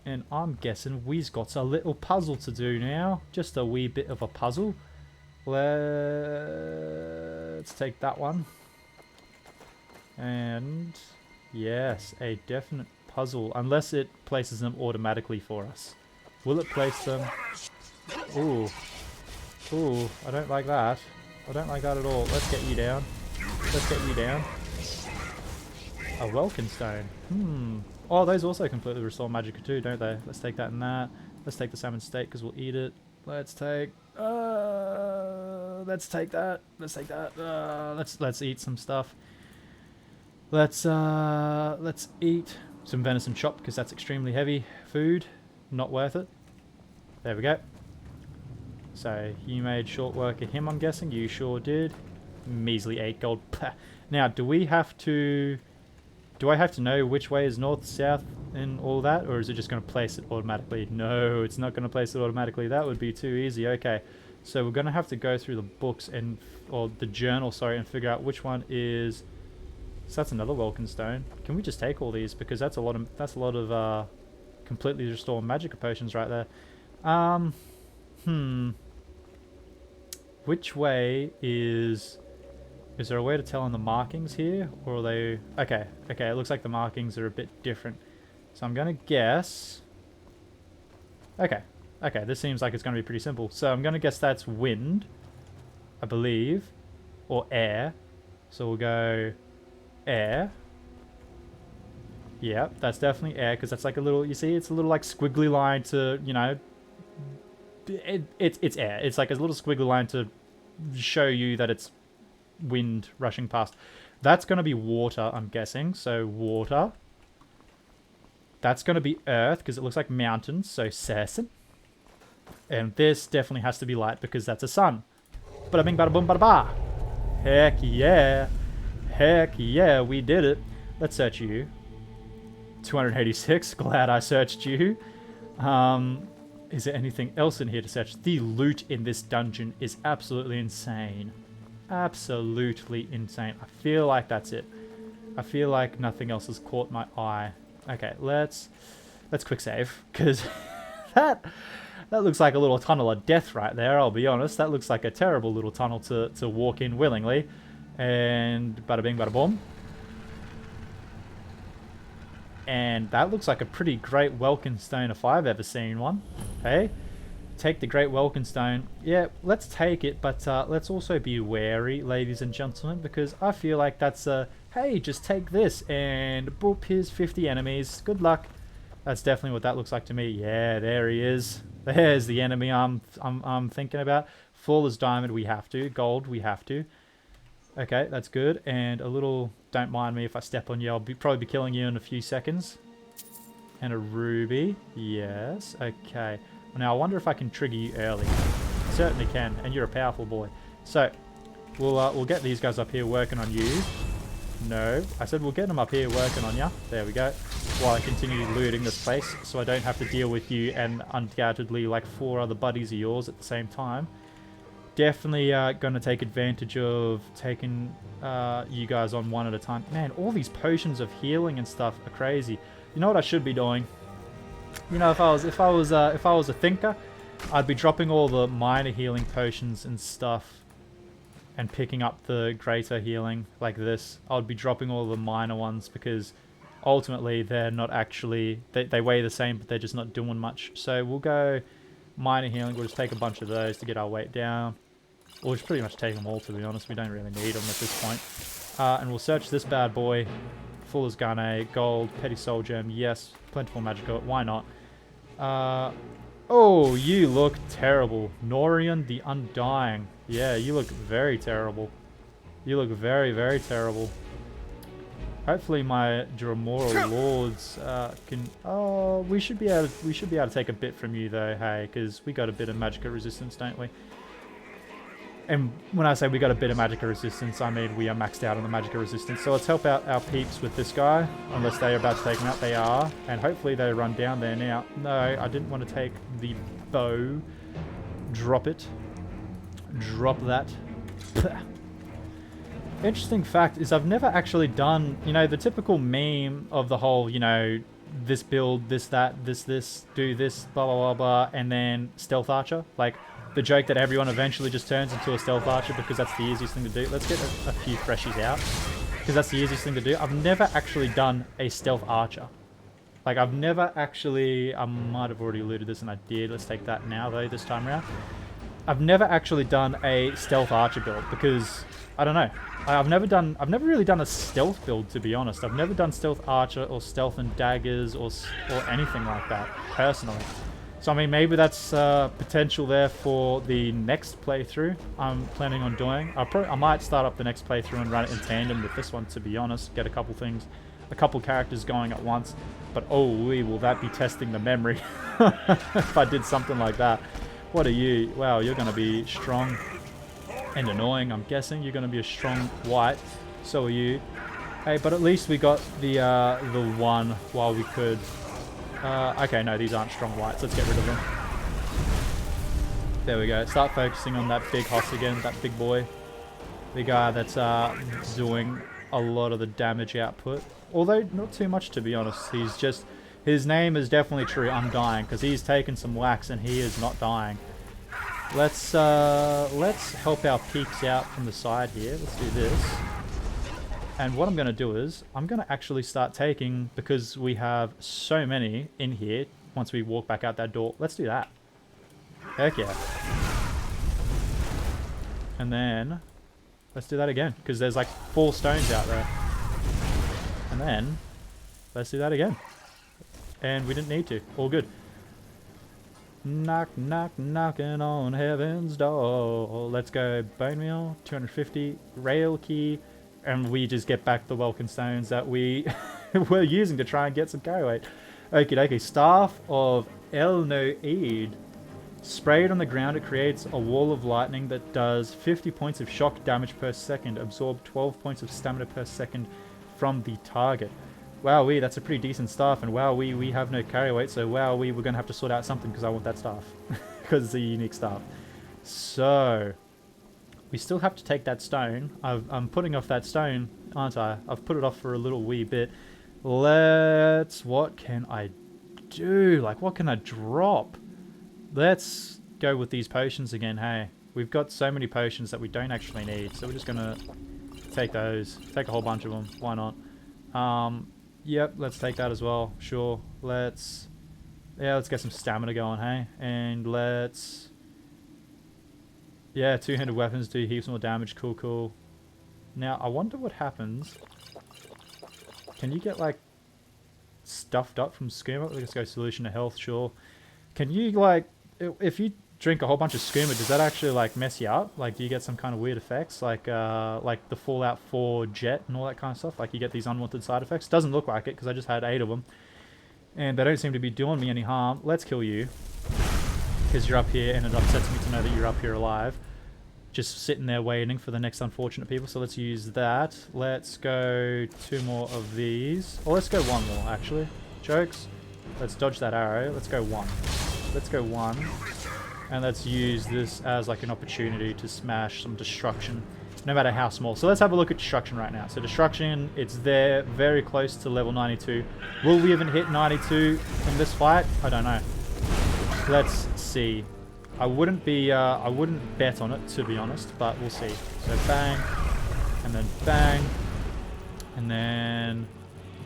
And I'm guessing we've got a little puzzle to do now. Just a wee bit of a puzzle. Let's take that one. And yes, a definite puzzle. Unless it places them automatically for us. Will it place them? Ooh. Ooh, I don't like that. I don't like that at all. Let's get you down. Let's get you down. A Welkin stone. Oh, those also completely restore magicka too, don't they? Let's take that and that. Let's take the salmon steak because we'll eat it. Let's take that. Let's take that. Let's eat some stuff. Let's eat some venison chop because that's extremely heavy food. Not worth it. There we go. So you made short work of him, I'm guessing. You sure did. Measly 8 gold. Now, do I have to know which way is north, south, and all that, or is it just going to place it automatically? No, it's not going to place it automatically. That would be too easy. Okay, so we're going to have to go through the books or the journal, sorry, and figure out which one is. So that's another Welkin stone. Can we just take all these because that's a lot of completely restore magicka potions right there. Which way is there a way to tell on the markings here, or are they... Okay, it looks like the markings are a bit different. So I'm going to guess... Okay. Okay, this seems like it's going to be pretty simple. So I'm going to guess that's wind, I believe, or air. So we'll go air. Yeah, that's definitely air, because that's like a little, you see, it's a little like squiggly line to, you know, it's air. It's like a little squiggly line to show you that it's wind rushing past. That's going to be water, I'm guessing. So water. That's going to be earth, because it looks like mountains, so Sersen. And this definitely has to be light, because that's a sun. Bada bing, bada boom, bada ba. Heck yeah. Heck yeah, we did it. Let's search you. 286, glad I searched you. Is there anything else in here to search? The loot in this dungeon is absolutely insane. Absolutely insane. I feel like that's it. I feel like nothing else has caught my eye. Okay, let's quick save, because that looks like a little tunnel of death right there, I'll be honest. That looks like a terrible little tunnel to walk in willingly. And bada bing, bada boom. And that looks like a pretty great Welkin stone if I've ever seen one. Hey, take the great Welkin stone. Yeah, let's take it, but let's also be wary, ladies and gentlemen, because I feel like that's a, hey, just take this and boop, here's 50 enemies. Good luck. That's definitely what that looks like to me. Yeah, there he is. There's the enemy I'm thinking about. Full as diamond, we have to. Gold, we have to. Okay, that's good. And a little, don't mind me if I step on you. I'll probably be killing you in a few seconds. And a ruby. Yes. Okay. Now, I wonder if I can trigger you early. Certainly can. And you're a powerful boy. So, we'll get these guys up here working on you. No. I said we'll get them up here working on you. There we go. While I continue looting this place. So I don't have to deal with you and undoubtedly like 4 other buddies of yours at the same time. Definitely going to take advantage of taking you guys on one at a time. Man, all these potions of healing and stuff are crazy. You know what I should be doing? You know, if I was a thinker, I'd be dropping all the minor healing potions and stuff, and picking up the greater healing like this. I'd be dropping all the minor ones because ultimately they're not actually they weigh the same, but they're just not doing much. So we'll go minor healing. We'll just take a bunch of those to get our weight down. We'll just pretty much take them all, to be honest. We don't really need them at this point. And we'll search this bad boy. Full as Gane, gold, petty soul gem, yes. Plentiful magica, why not? Oh, you look terrible. Norian the Undying. Yeah, you look very terrible. You look very, very terrible. Hopefully my Dramoral Lords can... Oh, we should be able to take a bit from you though, hey, because we got a bit of magica resistance, don't we? And when I say we got a bit of magica resistance, I mean we are maxed out on the magica resistance. So let's help out our peeps with this guy, unless they're about to take him out. They are, and hopefully they run down there now. No, I didn't want to take the bow. Drop it. Drop that. Interesting fact is I've never actually done, you know, the typical meme of the whole, you know, this build, this, that, this, do this, blah, blah, blah, blah, and then stealth archer. Like, the joke that everyone eventually just turns into a stealth archer because that's the easiest thing to do. Let's get a few freshies out, because that's the easiest thing to do. I've never actually done a stealth archer. Like, I've never actually... I might have already looted this, and I did. Let's take that now, though, this time around. I've never actually done a stealth archer build, because... I don't know. I've never really done a stealth build, to be honest. I've never done stealth archer or stealth and daggers or anything like that, personally. So, I mean, maybe that's potential there for the next playthrough I'm planning on doing. I might start up the next playthrough and run it in tandem with this one, to be honest. Get a couple characters going at once. But, oh, will that be testing the memory if I did something like that. What are you? Wow, you're going to be strong and annoying, I'm guessing. You're going to be a strong white. So are you. Hey, but at least we got the one while we could. Okay, no, these aren't strong whites. Let's get rid of them. There we go. Start focusing on that big hoss again, that big boy. The guy that's doing a lot of the damage output. Although, not too much, to be honest. He's just... His name is definitely true, Undying, because he's taken some wax and he is not dying. Let's help our peeps out from the side here. Let's do this. And what I'm going to do is, I'm going to actually start taking, because we have so many in here, once we walk back out that door. Let's do that. Heck yeah. And then, let's do that again, because there's like 4 stones out there. And then, let's do that again. And we didn't need to. All good. Knock, knock, knocking on heaven's door. Let's go bone meal, 250, rail key, and we just get back the welcome stones that we were using to try and get some carry weight. Okie dokie. Staff of El Noid. Sprayed on the ground, it creates a wall of lightning that does 50 points of shock damage per second. Absorb 12 points of stamina per second from the target. Wowee, that's a pretty decent staff, and wowee, we have no carry weight, so wowee, we're going to have to sort out something because I want that staff. Because it's a unique staff. So, we still have to take that stone. I'm putting off that stone, aren't I? I've put it off for a little wee bit. What can I do? Like, what can I drop? Let's go with these potions again, hey. We've got so many potions that we don't actually need, so we're just going to take those. Take a whole bunch of them. Why not? Yep, let's take that as well. Sure. Let's get some stamina going, hey? And let's... Yeah, two-handed weapons do heaps more damage. Cool, cool. Now, I wonder what happens. Can you get, like, stuffed up from skooma? Let's go solution to health, sure. Can you, like... If you drink a whole bunch of skooma, does that actually, like, mess you up? Like, do you get some kind of weird effects? Like the Fallout 4 jet and all that kind of stuff? Like, you get these unwanted side effects? Doesn't look like it, because I just had 8 of them. And they don't seem to be doing me any harm. Let's kill you. Because you're up here, and it upsets me to know that you're up here alive. Just sitting there waiting for the next unfortunate people. So let's use that. Let's go 2 more of these. Or let's go 1 more, actually. Jokes. Let's dodge that arrow. Let's go 1. Let's go 1. And let's use this as like an opportunity to smash some destruction, no matter how small. So let's have a look at destruction right now. So destruction, it's there, very close to level 92. Will we even hit 92 in this fight? I don't know. Let's see. I wouldn't bet on it, to be honest, but we'll see. So bang, and then bang, and then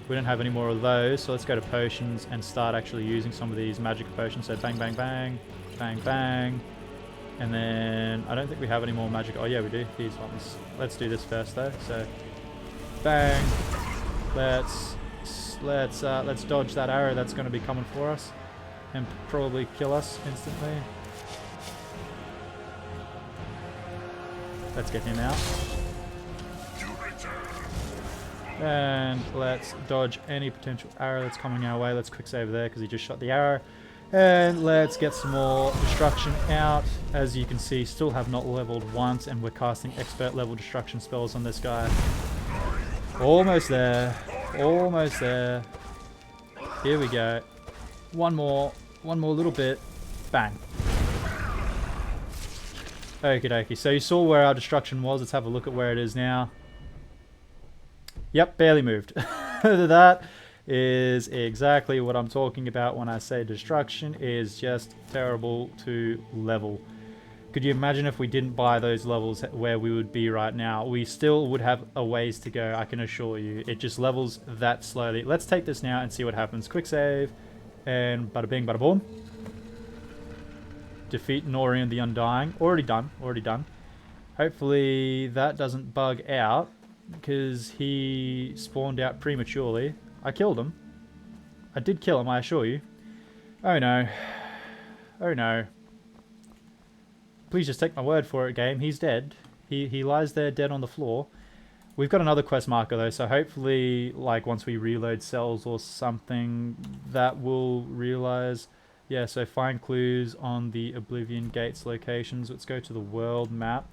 we don't have any more of those. So let's go to potions and start actually using some of these magic potions. So bang, bang, bang. Bang, bang. And then I don't think we have any more magic. Oh yeah, we do. These ones. Let's do this first though. So bang. Let's dodge that arrow that's going to be coming for us and probably kill us instantly. Let's get him out. And let's dodge any potential arrow that's coming our way. Let's quick save there because he just shot the arrow. And let's get some more destruction out. As you can see, still have not leveled once, and we're casting expert level destruction spells on this guy. Almost there. Almost there. Here we go. One more little bit. Bang. Okie dokie. So you saw where our destruction was. Let's have a look at where it is now. Yep, barely moved. That is exactly what I'm talking about when I say destruction is just terrible to level. Could you imagine if we didn't buy those levels where we would be right now? We still would have a ways to go, I can assure you. It just levels that slowly. Let's take this now and see what happens. Quick save, and bada bing, bada boom. Defeat Norian the Undying. Already done, already done. Hopefully that doesn't bug out, because he spawned out prematurely. I killed him. I did kill him, I assure you. Oh no. Oh no. Please just take my word for it, game. He's dead. He lies there dead on the floor. We've got another quest marker though, so hopefully, like, once we reload cells or something, that will realize. Yeah, so find clues on the Oblivion Gates locations. Let's go to the world map.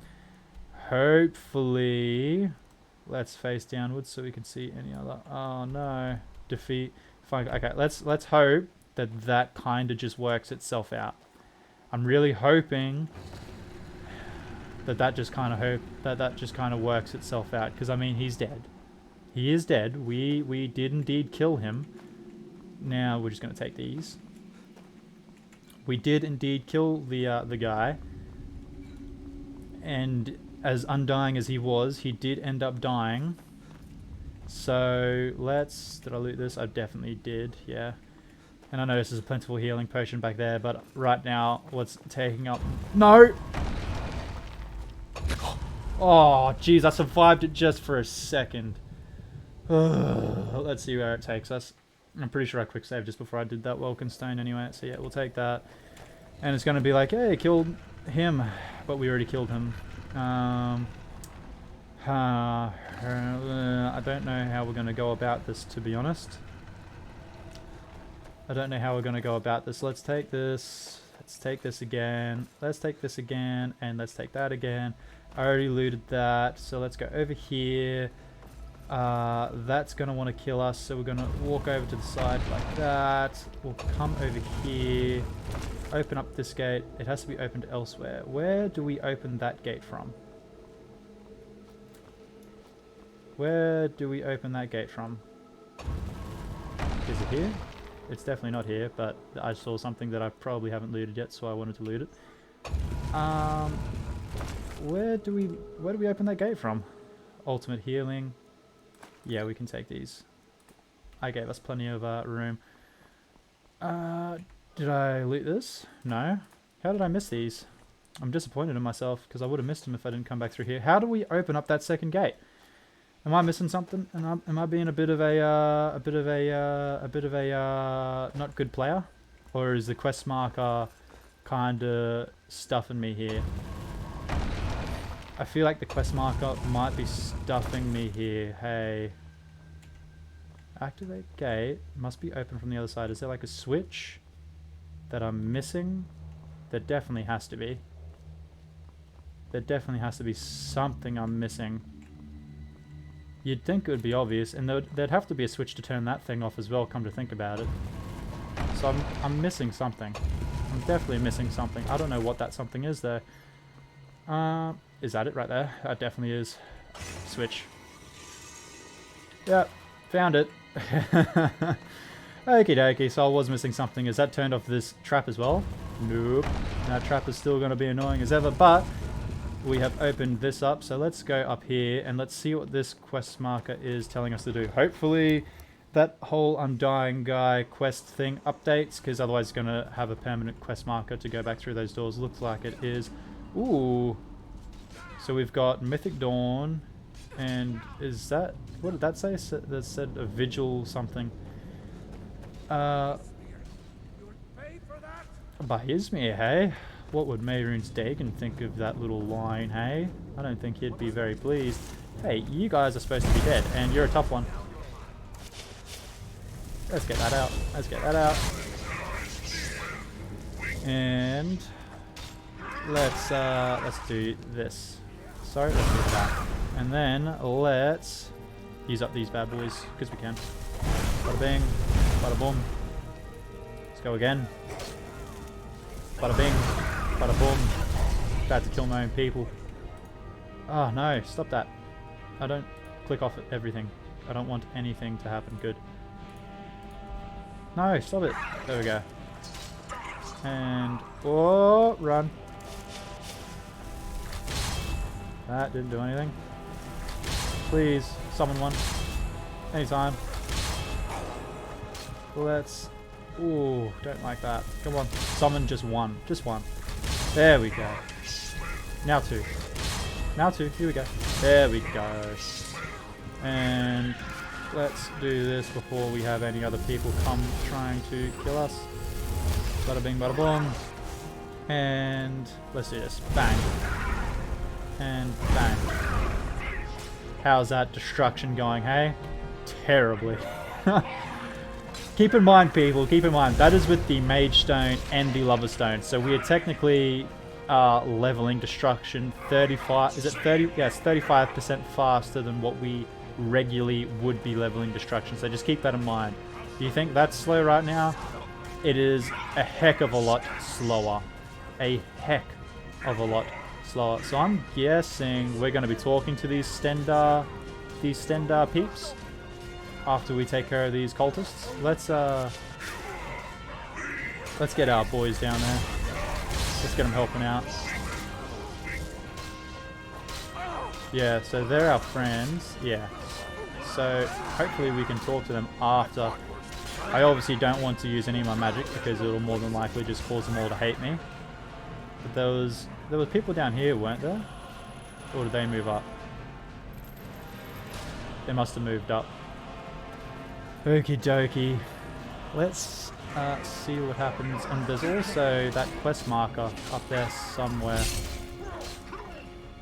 Hopefully... Let's face downwards so we can see any other... Oh no. Defeat. Fine. Okay, let's hope that that kind of just works itself out. I'm really hoping that just kind of works itself out, because I mean, he's dead. He is dead. We did indeed kill him. Now we're just going to take these. We did indeed kill the guy, and as undying as he was, he did end up dying. So let's... Did I loot this? I definitely did, yeah. And I know this is a plentiful healing potion back there, but right now, what's taking up... No! Oh, jeez, I survived it just for a second. Let's see where it takes us. I'm pretty sure I quick saved just before I did that Welkin stone anyway, so yeah, we'll take that. And it's going to be like, hey, killed him, but we already killed him. I don't know how we're going to go about this, to be honest. I don't know how we're going to go about this. Let's take this. Let's take this again. Let's take this again. And let's take that again. I already looted that. So let's go over here. That's going to want to kill us. So we're going to walk over to the side like that. We'll come over here. Open up this gate. It has to be opened elsewhere. Where do we open that gate from? Where do we open that gate from? Is it here? It's definitely not here, but I saw something that I probably haven't looted yet, so I wanted to loot it. Where do we open that gate from? Ultimate healing. Yeah, we can take these. I gave us plenty of room. Did I loot this? No. How did I miss these? I'm disappointed in myself because I would have missed them if I didn't come back through here. How do we open up that second gate? Am I missing something? Am I being a bit of a not good player, or is the quest marker kind of stuffing me here? I feel like the quest marker might be stuffing me here. Hey, activate gate must be open from the other side. Is there like a switch that I'm missing? There definitely has to be. There definitely has to be something I'm missing. You'd think it would be obvious, and there'd have to be a switch to turn that thing off as well, come to think about it. So I'm missing something. I'm definitely missing something. I don't know what that something is though. Is that it right there? That definitely is. Switch. Yep, found it. Okie dokie, so I was missing something. Is that turned off this trap as well? Nope. That trap is still going to be annoying as ever, but we have opened this up, so let's go up here and let's see what this quest marker is telling us to do. Hopefully that whole undying guy quest thing updates, because otherwise it's going to have a permanent quest marker to go back through those doors. Looks like it is. Ooh. So we've got Mythic Dawn, and is that... What did that say? That said a vigil something. Behears me, hey? What would Mayrune's Dagon think of that little line, hey? I don't think he'd be very pleased. Hey, you guys are supposed to be dead, and you're a tough one. Let's get that out. Let's get that out. And let's do this. Sorry, let's do that. And then let's use up these bad boys, because we can. Bada bing, bada boom. Let's go again. Bada bing, bada boom. About to kill my own people. Oh no, stop that. I don't click off everything. I don't want anything to happen good. No, stop it. There we go. And, oh, run. That didn't do anything. Please, summon one. Anytime. Let's... Ooh, don't like that. Come on, summon just one. Just one. There we go. Now two. Now two. Here we go. There we go. And let's do this before we have any other people come trying to kill us. Bada bing, bada boom. And let's do this. Bang. And bang. How's that destruction going, hey? Terribly. Keep in mind, people, keep in mind, that is with the Mage Stone and the Lover Stone. So we are technically leveling destruction 35, is it 30? Yes, 35% faster than what we regularly would be leveling destruction. So just keep that in mind. Do you think that's slow right now? It is a heck of a lot slower. A heck of a lot slower. So I'm guessing we're going to be talking to these Stendar peeps after we take care of these cultists. Let's get our boys down there. Let's get them helping out. Yeah, so they're our friends. Yeah. so hopefully we can talk to them after. I obviously don't want to use any of my magic because it'll more than likely just cause them all to hate me. But there was people down here, weren't there? Or did they move up? They must have moved up. Okie dokie. Let's see what happens. And there's also that quest marker up there somewhere.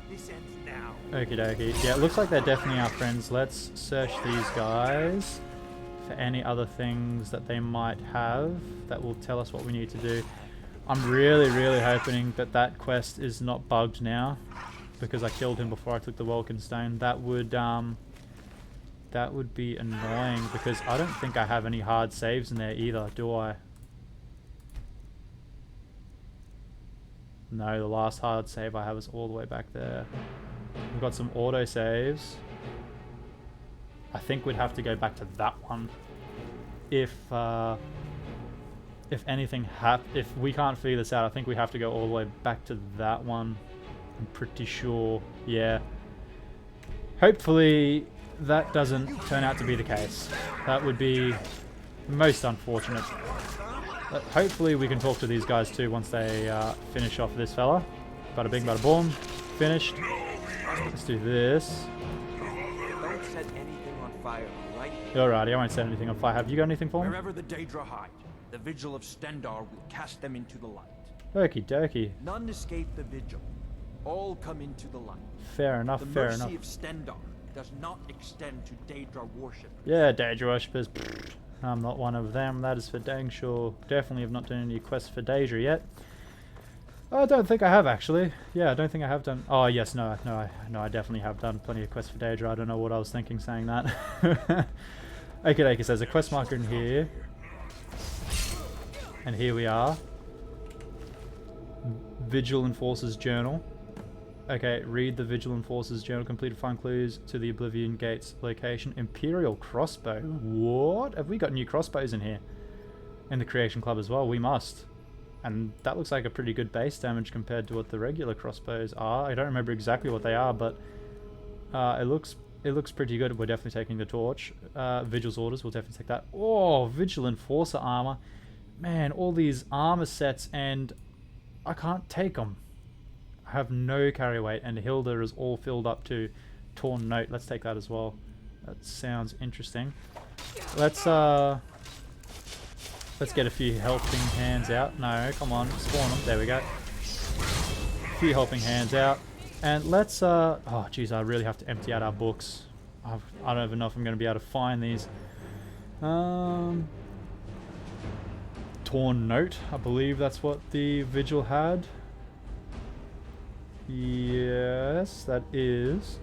This ends now. Okie dokie. Yeah, it looks like they're definitely our friends. Let's search these guys for any other things that they might have that will tell us what we need to do. I'm really hoping that that quest is not bugged now, because I killed him before I took the Welkin Stone. That would be annoying, because I don't think I have any hard saves in there either, do I? No, the last hard save I have is all the way back there. We've got some auto saves. I think we'd have to go back to that one. If anything if we can't figure this out, I think we have to go all the way back to that one. I'm pretty sure. Yeah. Hopefully that doesn't turn out to be the case. That would be most unfortunate. But hopefully we can talk to these guys too once they finish off this fella. Bada bing, bada boom. Finished. Let's do this. Don't set anything on fire, right? Alrighty, I won't set anything on fire. Have you got anything for me? Wherever the Daedra hide, the Vigil of Stendar will cast them into the light. Okie dokie. None escape the Vigil. All come into the light. Fair enough, The fair mercy enough. of Stendar does not extend to Daedra worship. Yeah, Daedra worshippers. I'm not one of them, that is for dang sure. Definitely have not done any quests for Daedra yet. I don't think I have, actually. Yeah, I don't think I have done... Oh, yes, no, I definitely have done plenty of quests for Daedra. I don't know what I was thinking saying that. Okay, so there's a quest marker in here. And here we are. Vigil Enforcer's Journal. Okay, read the Vigil Enforcer's Journal. Completed, find clues to the Oblivion Gates location. Imperial Crossbow. What? Have we got new crossbows in here? In the Creation Club as well? We must. And that looks like a pretty good base damage compared to what the regular crossbows are. I don't remember exactly what they are, but it looks pretty good. We're definitely taking the torch. Vigil's Orders, we'll definitely take that. Oh, Vigil Enforcer armor. Man, all these armor sets, and I can't take them. I have no carry weight, and Hilda is all filled up to Torn Note. Let's take that as well. That sounds interesting. Let's get a few helping hands out. No, come on, spawn them. There we go. A few helping hands out. And let's, oh geez, I really have to empty out our books. I don't even know if I'm going to be able to find these. Torn Note, I believe that's what the Vigil had. Yes, that is.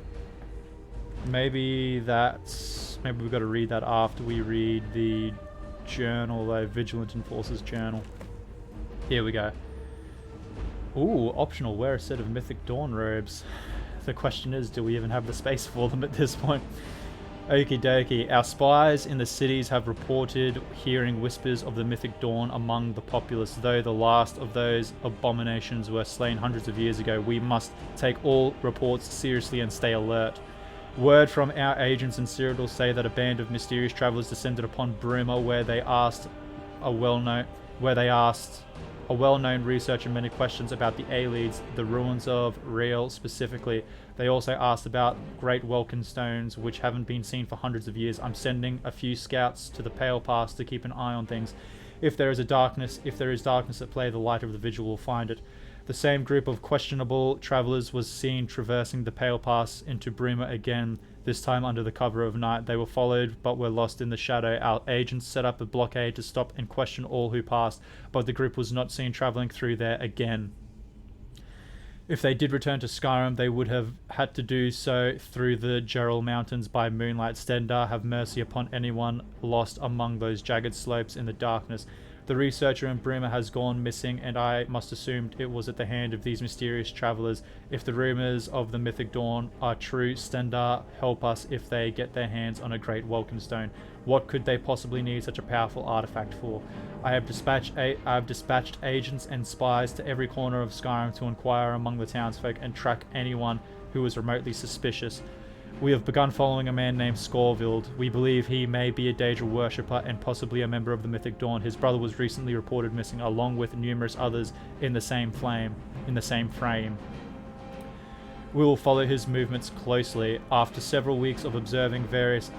Maybe we've got to read that after we read the journal, though. Vigilant Enforcer's Journal. Here we go. Ooh, optional, wear a set of Mythic Dawn robes. The question is, do we even have the space for them at this point? Okie dokie. Our spies in the cities have reported hearing whispers of the Mythic Dawn among the populace. Though the last of those abominations were slain hundreds of years ago, we must take all reports seriously and stay alert. Word from our agents in Cyrodiil say that a band of mysterious travelers descended upon Bruma, where they asked a well-known researcher many questions about the Aelids, the ruins of Riel specifically. They also asked about great Welkin stones, which haven't been seen for hundreds of years. I'm sending a few scouts to the Pale Pass to keep an eye on things. If there is darkness at play, the light of the Vigil will find it. The same group of questionable travelers was seen traversing the Pale Pass into Bruma again, this time under the cover of night. They were followed but were lost in the shadow. Our agents set up a blockade to stop and question all who passed, but the group was not seen traveling through there again. If they did return to Skyrim, they would have had to do so through the Gerald Mountains by moonlight. Stendar, have mercy upon anyone lost among those jagged slopes in the darkness. The researcher in Bruma has gone missing, and I must assume it was at the hand of these mysterious travelers. If the rumors of the Mythic Dawn are true, Stendar help us if they get their hands on a great Welkin stone. What could they possibly need such a powerful artifact for? I have dispatched agents and spies to every corner of Skyrim to inquire among the townsfolk and track anyone who is remotely suspicious. We have begun following a man named Scorvild. We believe he may be a Daedra worshipper and possibly a member of the Mythic Dawn. His brother was recently reported missing, along with numerous others in the same frame. We will follow his movements closely. After several weeks of observing various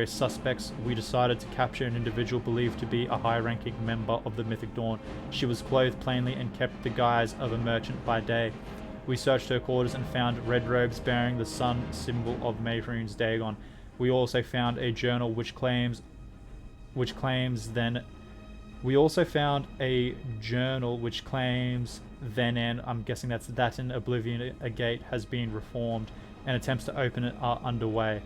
suspects, we decided to capture an individual believed to be a high-ranking member of the Mythic Dawn. She was clothed plainly and kept the guise of a merchant by day. We searched her quarters and found red robes bearing the sun symbol of Mehrunes Dagon. We also found a journal which claims then and I'm guessing that an oblivion a gate has been reformed and attempts to open it are underway.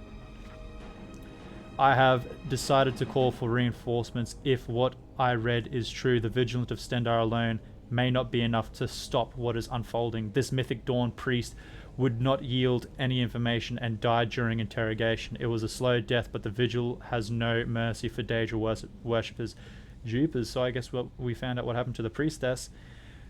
I have decided to call for reinforcements. If what I read is true, the Vigilant of Stendar alone may not be enough to stop what is unfolding. This Mythic Dawn priest would not yield any information and died during interrogation. It was a slow death, but the Vigil has no mercy for Daedra worshippers. Jeepers, so I guess we found out what happened to the priestess.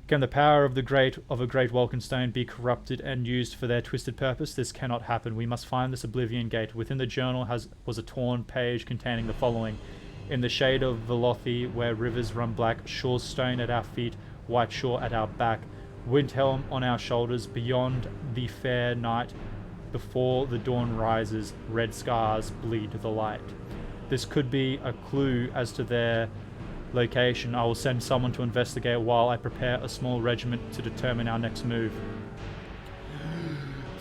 Can the power of a great Walkenstone be corrupted and used for their twisted purpose? This cannot happen. We must find this Oblivion Gate. Within the journal was a torn page containing the following. In the shade of Velothi, where rivers run black, shores stone at our feet, white shore at our back, Windhelm on our shoulders, beyond the fair night, before the dawn rises, red scars bleed the light. This could be a clue as to their location. I will send someone to investigate while I prepare a small regiment to determine our next move.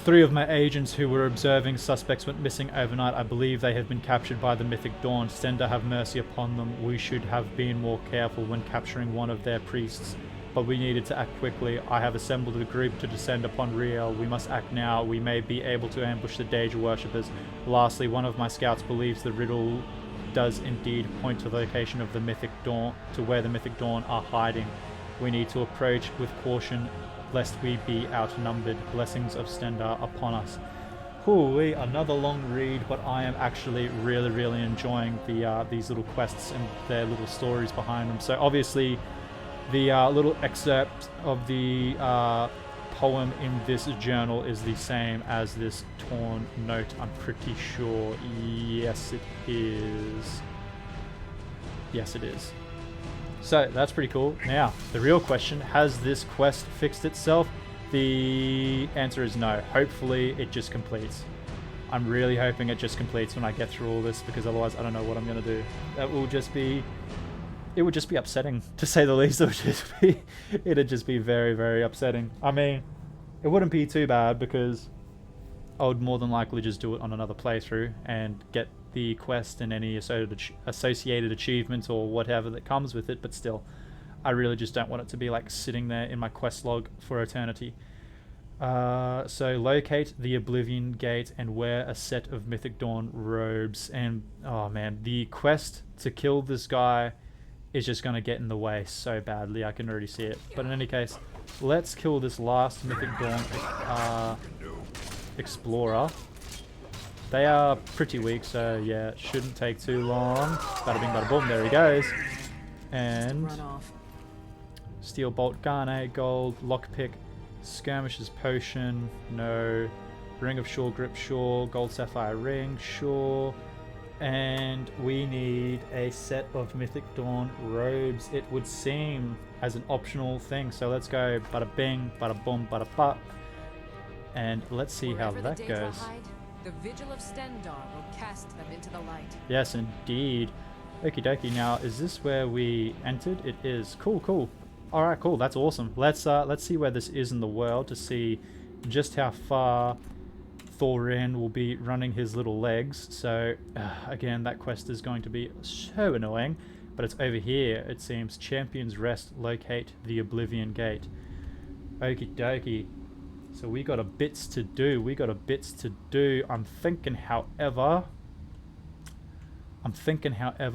3 of my agents who were observing suspects went missing overnight. I believe they have been captured by the Mythic Dawn. Stendar have mercy upon them. We should have been more careful when capturing one of their priests, but we needed to act quickly. I have assembled a group to descend upon Riel. We must act now. We may be able to ambush the Daedra worshippers. Lastly, one of my scouts believes the riddle does indeed point to the location of the Mythic Dawn, to where the Mythic Dawn are hiding. We need to approach with caution, lest we be outnumbered. Blessings of Stendar upon us. Hooey, another long read, but I am actually really enjoying these little quests and their little stories behind them. So obviously, the little excerpt of the poem in this journal is the same as this torn note, I'm pretty sure. Yes, it is. Yes, it is. So, that's pretty cool. Now, the real question, has this quest fixed itself? The answer is no. Hopefully, it just completes. I'm really hoping it just completes when I get through all this, because otherwise I don't know what I'm going to do. That will just be... It would just be upsetting, to say the least. It'd just be very upsetting. I mean, it wouldn't be too bad because I would more than likely just do it on another playthrough and get the quest and any associated achievements or whatever that comes with it, but still, I really just don't want it to be like sitting there in my quest log for eternity. So locate the Oblivion Gate and wear a set of Mythic Dawn robes. And oh man, the quest to kill this guy is just going to get in the way so badly. I can already see it. But in any case, let's kill this last Mythic Dawn explorer. They are pretty weak, so yeah, it shouldn't take too long. Bada bing, bada boom, there he goes. And steel bolt gun, 8 gold, lockpick, skirmisher's potion, no. Ring of sure grip, sure. Gold sapphire ring, sure. And we need a set of Mythic Dawn robes, it would seem, as an optional thing. So let's go bada bing, bada boom, bada ba. And let's see how that goes. The Vigil of Stendar will cast them into the light. Yes, indeed. Okie dokie. Now, is this where we entered? It is. Cool. Alright, cool. That's awesome. Let's see where this is in the world to see just how far Thorin will be running his little legs. So, again, that quest is going to be so annoying. But it's over here, it seems. Champion's Rest, locate the Oblivion Gate. Okie dokie. So we got a bits to do. I'm thinking, however,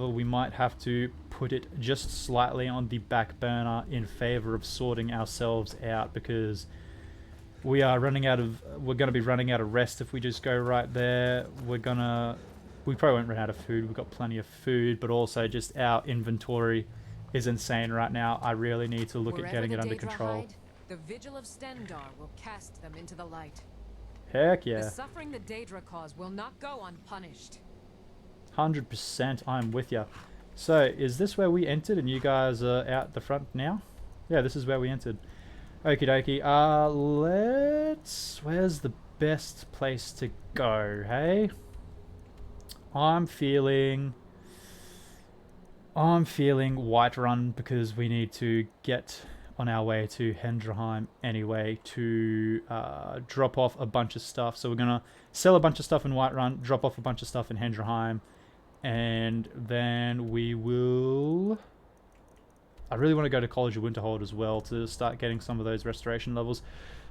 we might have to put it just slightly on the back burner in favor of sorting ourselves out, because we're going to be running out of rest if we just go right there. We probably won't run out of food. We've got plenty of food, but also just our inventory is insane right now. I really need to look at getting it under control. The Vigil of Stendar will cast them into the light. Heck The yeah. suffering the Daedra cause will not go unpunished. 100% I'm with ya. So, is this where we entered and you guys are out the front now? Yeah, this is where we entered. Okie dokie. Where's the best place to go, hey? I'm feeling Whiterun because we need to get on our way to Hendrheim anyway to drop off a bunch of stuff. So we're gonna sell a bunch of stuff in Whiterun, drop off a bunch of stuff in Hendrheim, and then we will... I really want to go to College of Winterhold as well to start getting some of those restoration levels.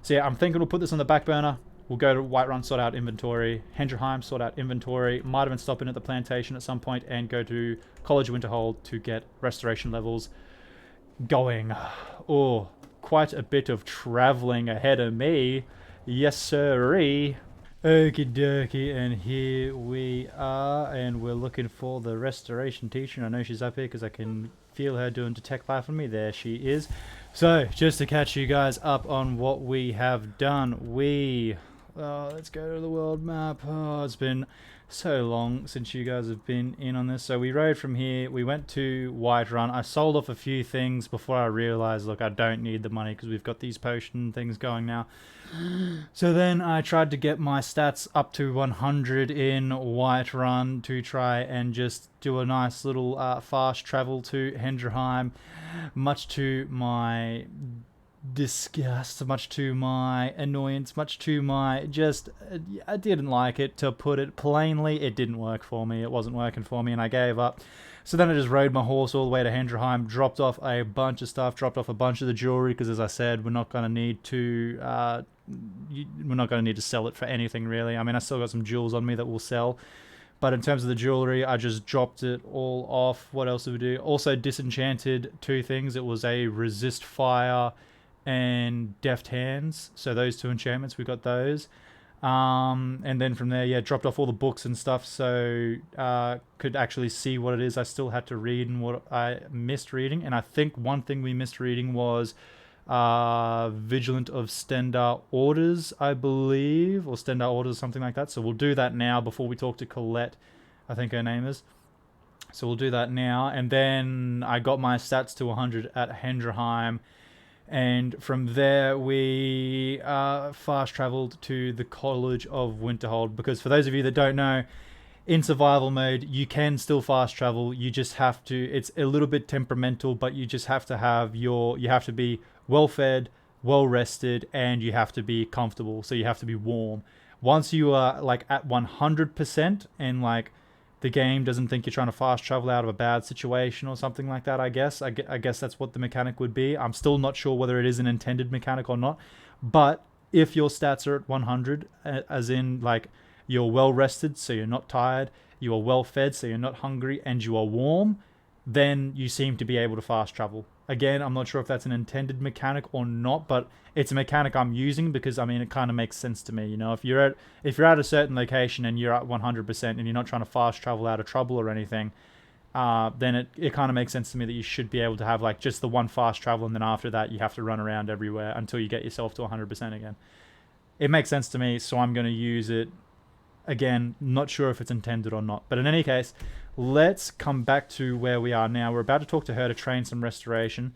So yeah, I'm thinking we'll put this on the back burner. We'll go to Whiterun, sort out inventory. Hendrheim, sort out inventory. Might have been stopping at the plantation at some point and go to College of Winterhold to get restoration levels going. Oh, quite a bit of traveling ahead of me. Yes, sirree. Okie dokie, and here we are, and we're looking for the restoration teacher. I know she's up here because I can feel her doing detect life on me. There she is. So, just to catch you guys up on what we have done, let's go to the world map. Oh, it's been so long since you guys have been in on this. So we rode from here, we went to Whiterun. I sold off a few things before I realized, look, I don't need the money because we've got these potion things going now. So then I tried to get my stats up to 100 in Whiterun to try and just do a nice little fast travel to Hendrheim, much to my disgust, much to my annoyance, much to my I didn't like it, to put it plainly. It didn't work for me. It wasn't working for me and I gave up. So then I just rode my horse all the way to Hendrheim, dropped off a bunch of stuff, dropped off a bunch of the jewelry because, as I said, we're not going to need to sell it for anything really. I mean, I still got some jewels on me that will sell. But in terms of the jewelry, I just dropped it all off. What else did we do? Also disenchanted 2 things. It was a resist fire and deft hands. So those 2 enchantments, we got those. And then from there, yeah, dropped off all the books and stuff. So could actually see what it is I still had to read and what I missed reading. And I think one thing we missed reading was Vigilant of Stendar Orders, I believe, or Stendar Orders, something like that. So we'll do that now before we talk to Colette, I think her name is. So we'll do that now, and then I got my stats to 100 at Hendrheim, and from there we fast traveled to the College of Winterhold, because for those of you that don't know, in survival mode, you can still fast travel. You just have to, it's a little bit temperamental, but you just have to have you have to be well fed, well rested, and you have to be comfortable. So you have to be warm. Once you are like at 100% and like the game doesn't think you're trying to fast travel out of a bad situation or something like that, I guess that's what the mechanic would be. I'm still not sure whether it is an intended mechanic or not. But if your stats are at 100, as in like you're well rested, so you're not tired, you are well fed, so you're not hungry, and you are warm, then you seem to be able to fast travel. Again, I'm not sure if that's an intended mechanic or not, but it's a mechanic I'm using because, I mean, it kind of makes sense to me. You know, if you're at a certain location and you're at 100% and you're not trying to fast travel out of trouble or anything, then it kind of makes sense to me that you should be able to have like just the one fast travel, and then after that you have to run around everywhere until you get yourself to 100% again. It makes sense to me, so I'm going to use it. Again, not sure if it's intended or not. But in any case, let's come back to where we are now. We're about to talk to her to train some restoration.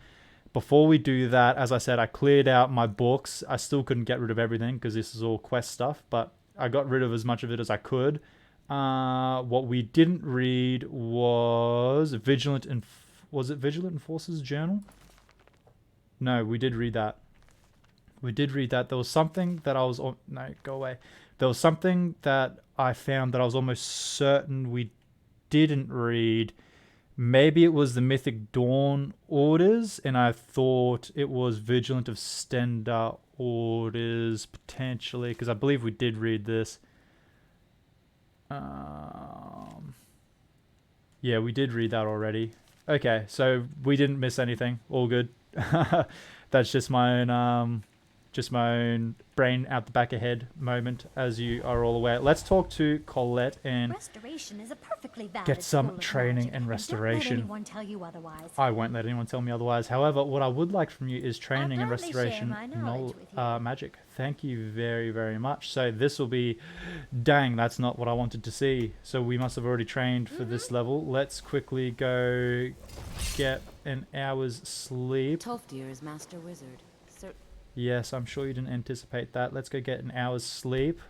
Before we do that, as I said, I cleared out my books. I still couldn't get rid of everything because this is all quest stuff, but I got rid of as much of it as I could. What we didn't read was Vigilant Enforcer's Journal? No, we did read that. There was something that I was... No, go away. There was something that I found that I was almost certain we didn't read. Maybe it was the Mythic Dawn Orders, and I thought it was Vigilant of Stendar Orders, potentially, because I believe we did read this. Yeah, we did read that already. Okay, so we didn't miss anything. All good. That's just my own just my own brain out the back of head moment, as you are all aware. Let's talk to Colette and Restoration is a perfectly valid get some school of training magic, and Don't restoration. let anyone tell you otherwise. I won't let anyone tell me otherwise. However, what I would like from you is training and gladly share restoration my knowledge with you. magic. Thank you very, very much. So this will be... Dang, that's not what I wanted to see. So we must have already trained for this level. Let's quickly go get an hour's sleep. Tolfdir is Master Wizard. Yes, I'm sure you didn't anticipate that. Let's go get an hour's sleep.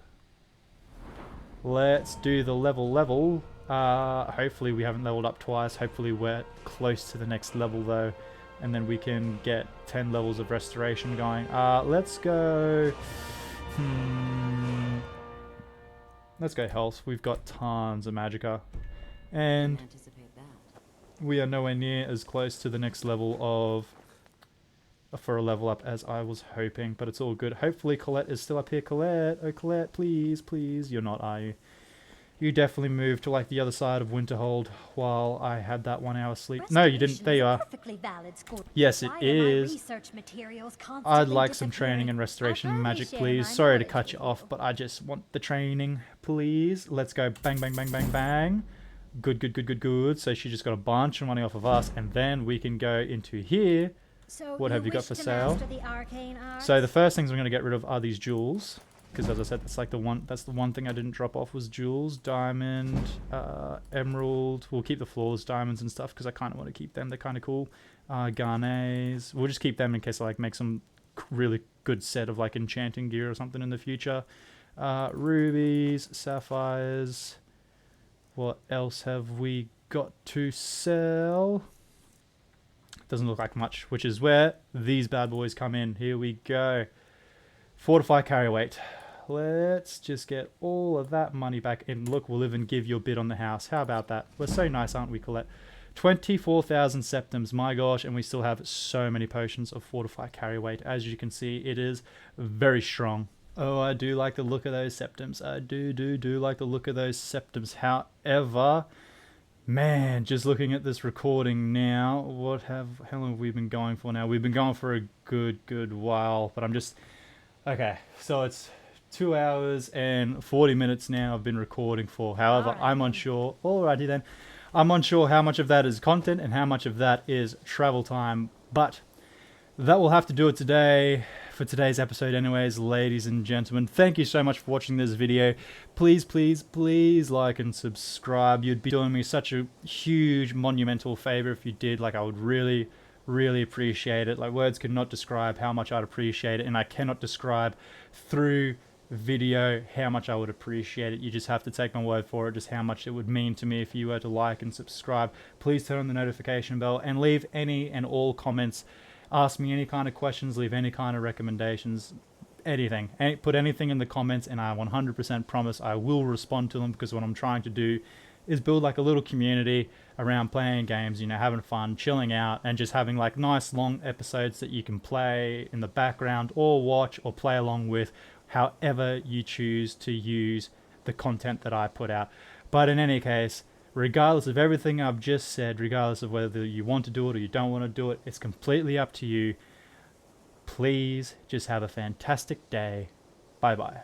Let's do the level. Hopefully we haven't leveled up twice. Hopefully we're close to the next level though. And then we can get 10 levels of restoration going. Let's go... Let's go health. We've got tons of magicka. And we are nowhere near as close to the next level of... for a level up as I was hoping, but it's all good. Hopefully Colette is still up here. Colette, oh Colette, please, please. You're not, are you? You definitely moved to like the other side of Winterhold while I had that 1 hour sleep. No, you didn't. There you are. Yes, it is. I'd like some training and restoration magic, please. Sorry to cut you off, but I just want the training, please. Let's go bang, bang, bang, bang, bang. Good, good, good, good, good. So she just got a bunch of money off of us, and then we can go into here. So what have you got for sale? The so the first things I'm going to get rid of are these jewels, because as I said, that's like the one thing I didn't drop off was jewels. Diamond, emerald. We'll keep the flawless diamonds and stuff because I kind of want to keep them. They're kind of cool. Garnets. We'll just keep them in case I like make some really good set of like enchanting gear or something in the future. Rubies, sapphires. What else have we got to sell? Doesn't look like much, which is where these bad boys come in. Here we go. Fortify carry weight. Let's just get all of that money back. And look, we'll even give you a bid on the house. How about that? We're so nice, aren't we, Colette? 24,000 septims. My gosh, and we still have so many potions of fortify carry weight. As you can see, it is very strong. Oh, I do like the look of those septims. I do like the look of those septims. However... Man, just looking at this recording now, how long have we been going for now? We've been going for a good while, but I'm just... Okay, so it's 2 hours and 40 minutes now I've been recording for. However, I'm unsure... Alrighty then. I'm unsure how much of that is content and how much of that is travel time, but that will have to do it today. For today's episode anyways, ladies and gentlemen. Thank you so much for watching this video. Please, please, please like and subscribe. You'd be doing me such a huge, monumental favor if you did. Like, I would really, really appreciate it. Like, words could not describe how much I'd appreciate it, and I cannot describe through video how much I would appreciate it. You just have to take my word for it, just how much it would mean to me if you were to like and subscribe. Please turn on the notification bell and leave any and all comments. Ask me any kind of questions, leave any kind of recommendations, anything. Put anything in the comments and I 100% promise I will respond to them, because what I'm trying to do is build like a little community around playing games, you know, having fun, chilling out, and just having like nice long episodes that you can play in the background or watch or play along with, however you choose to use the content that I put out. But in any case, regardless of everything I've just said, regardless of whether you want to do it or you don't want to do it, it's completely up to you. Please just have a fantastic day. Bye-bye.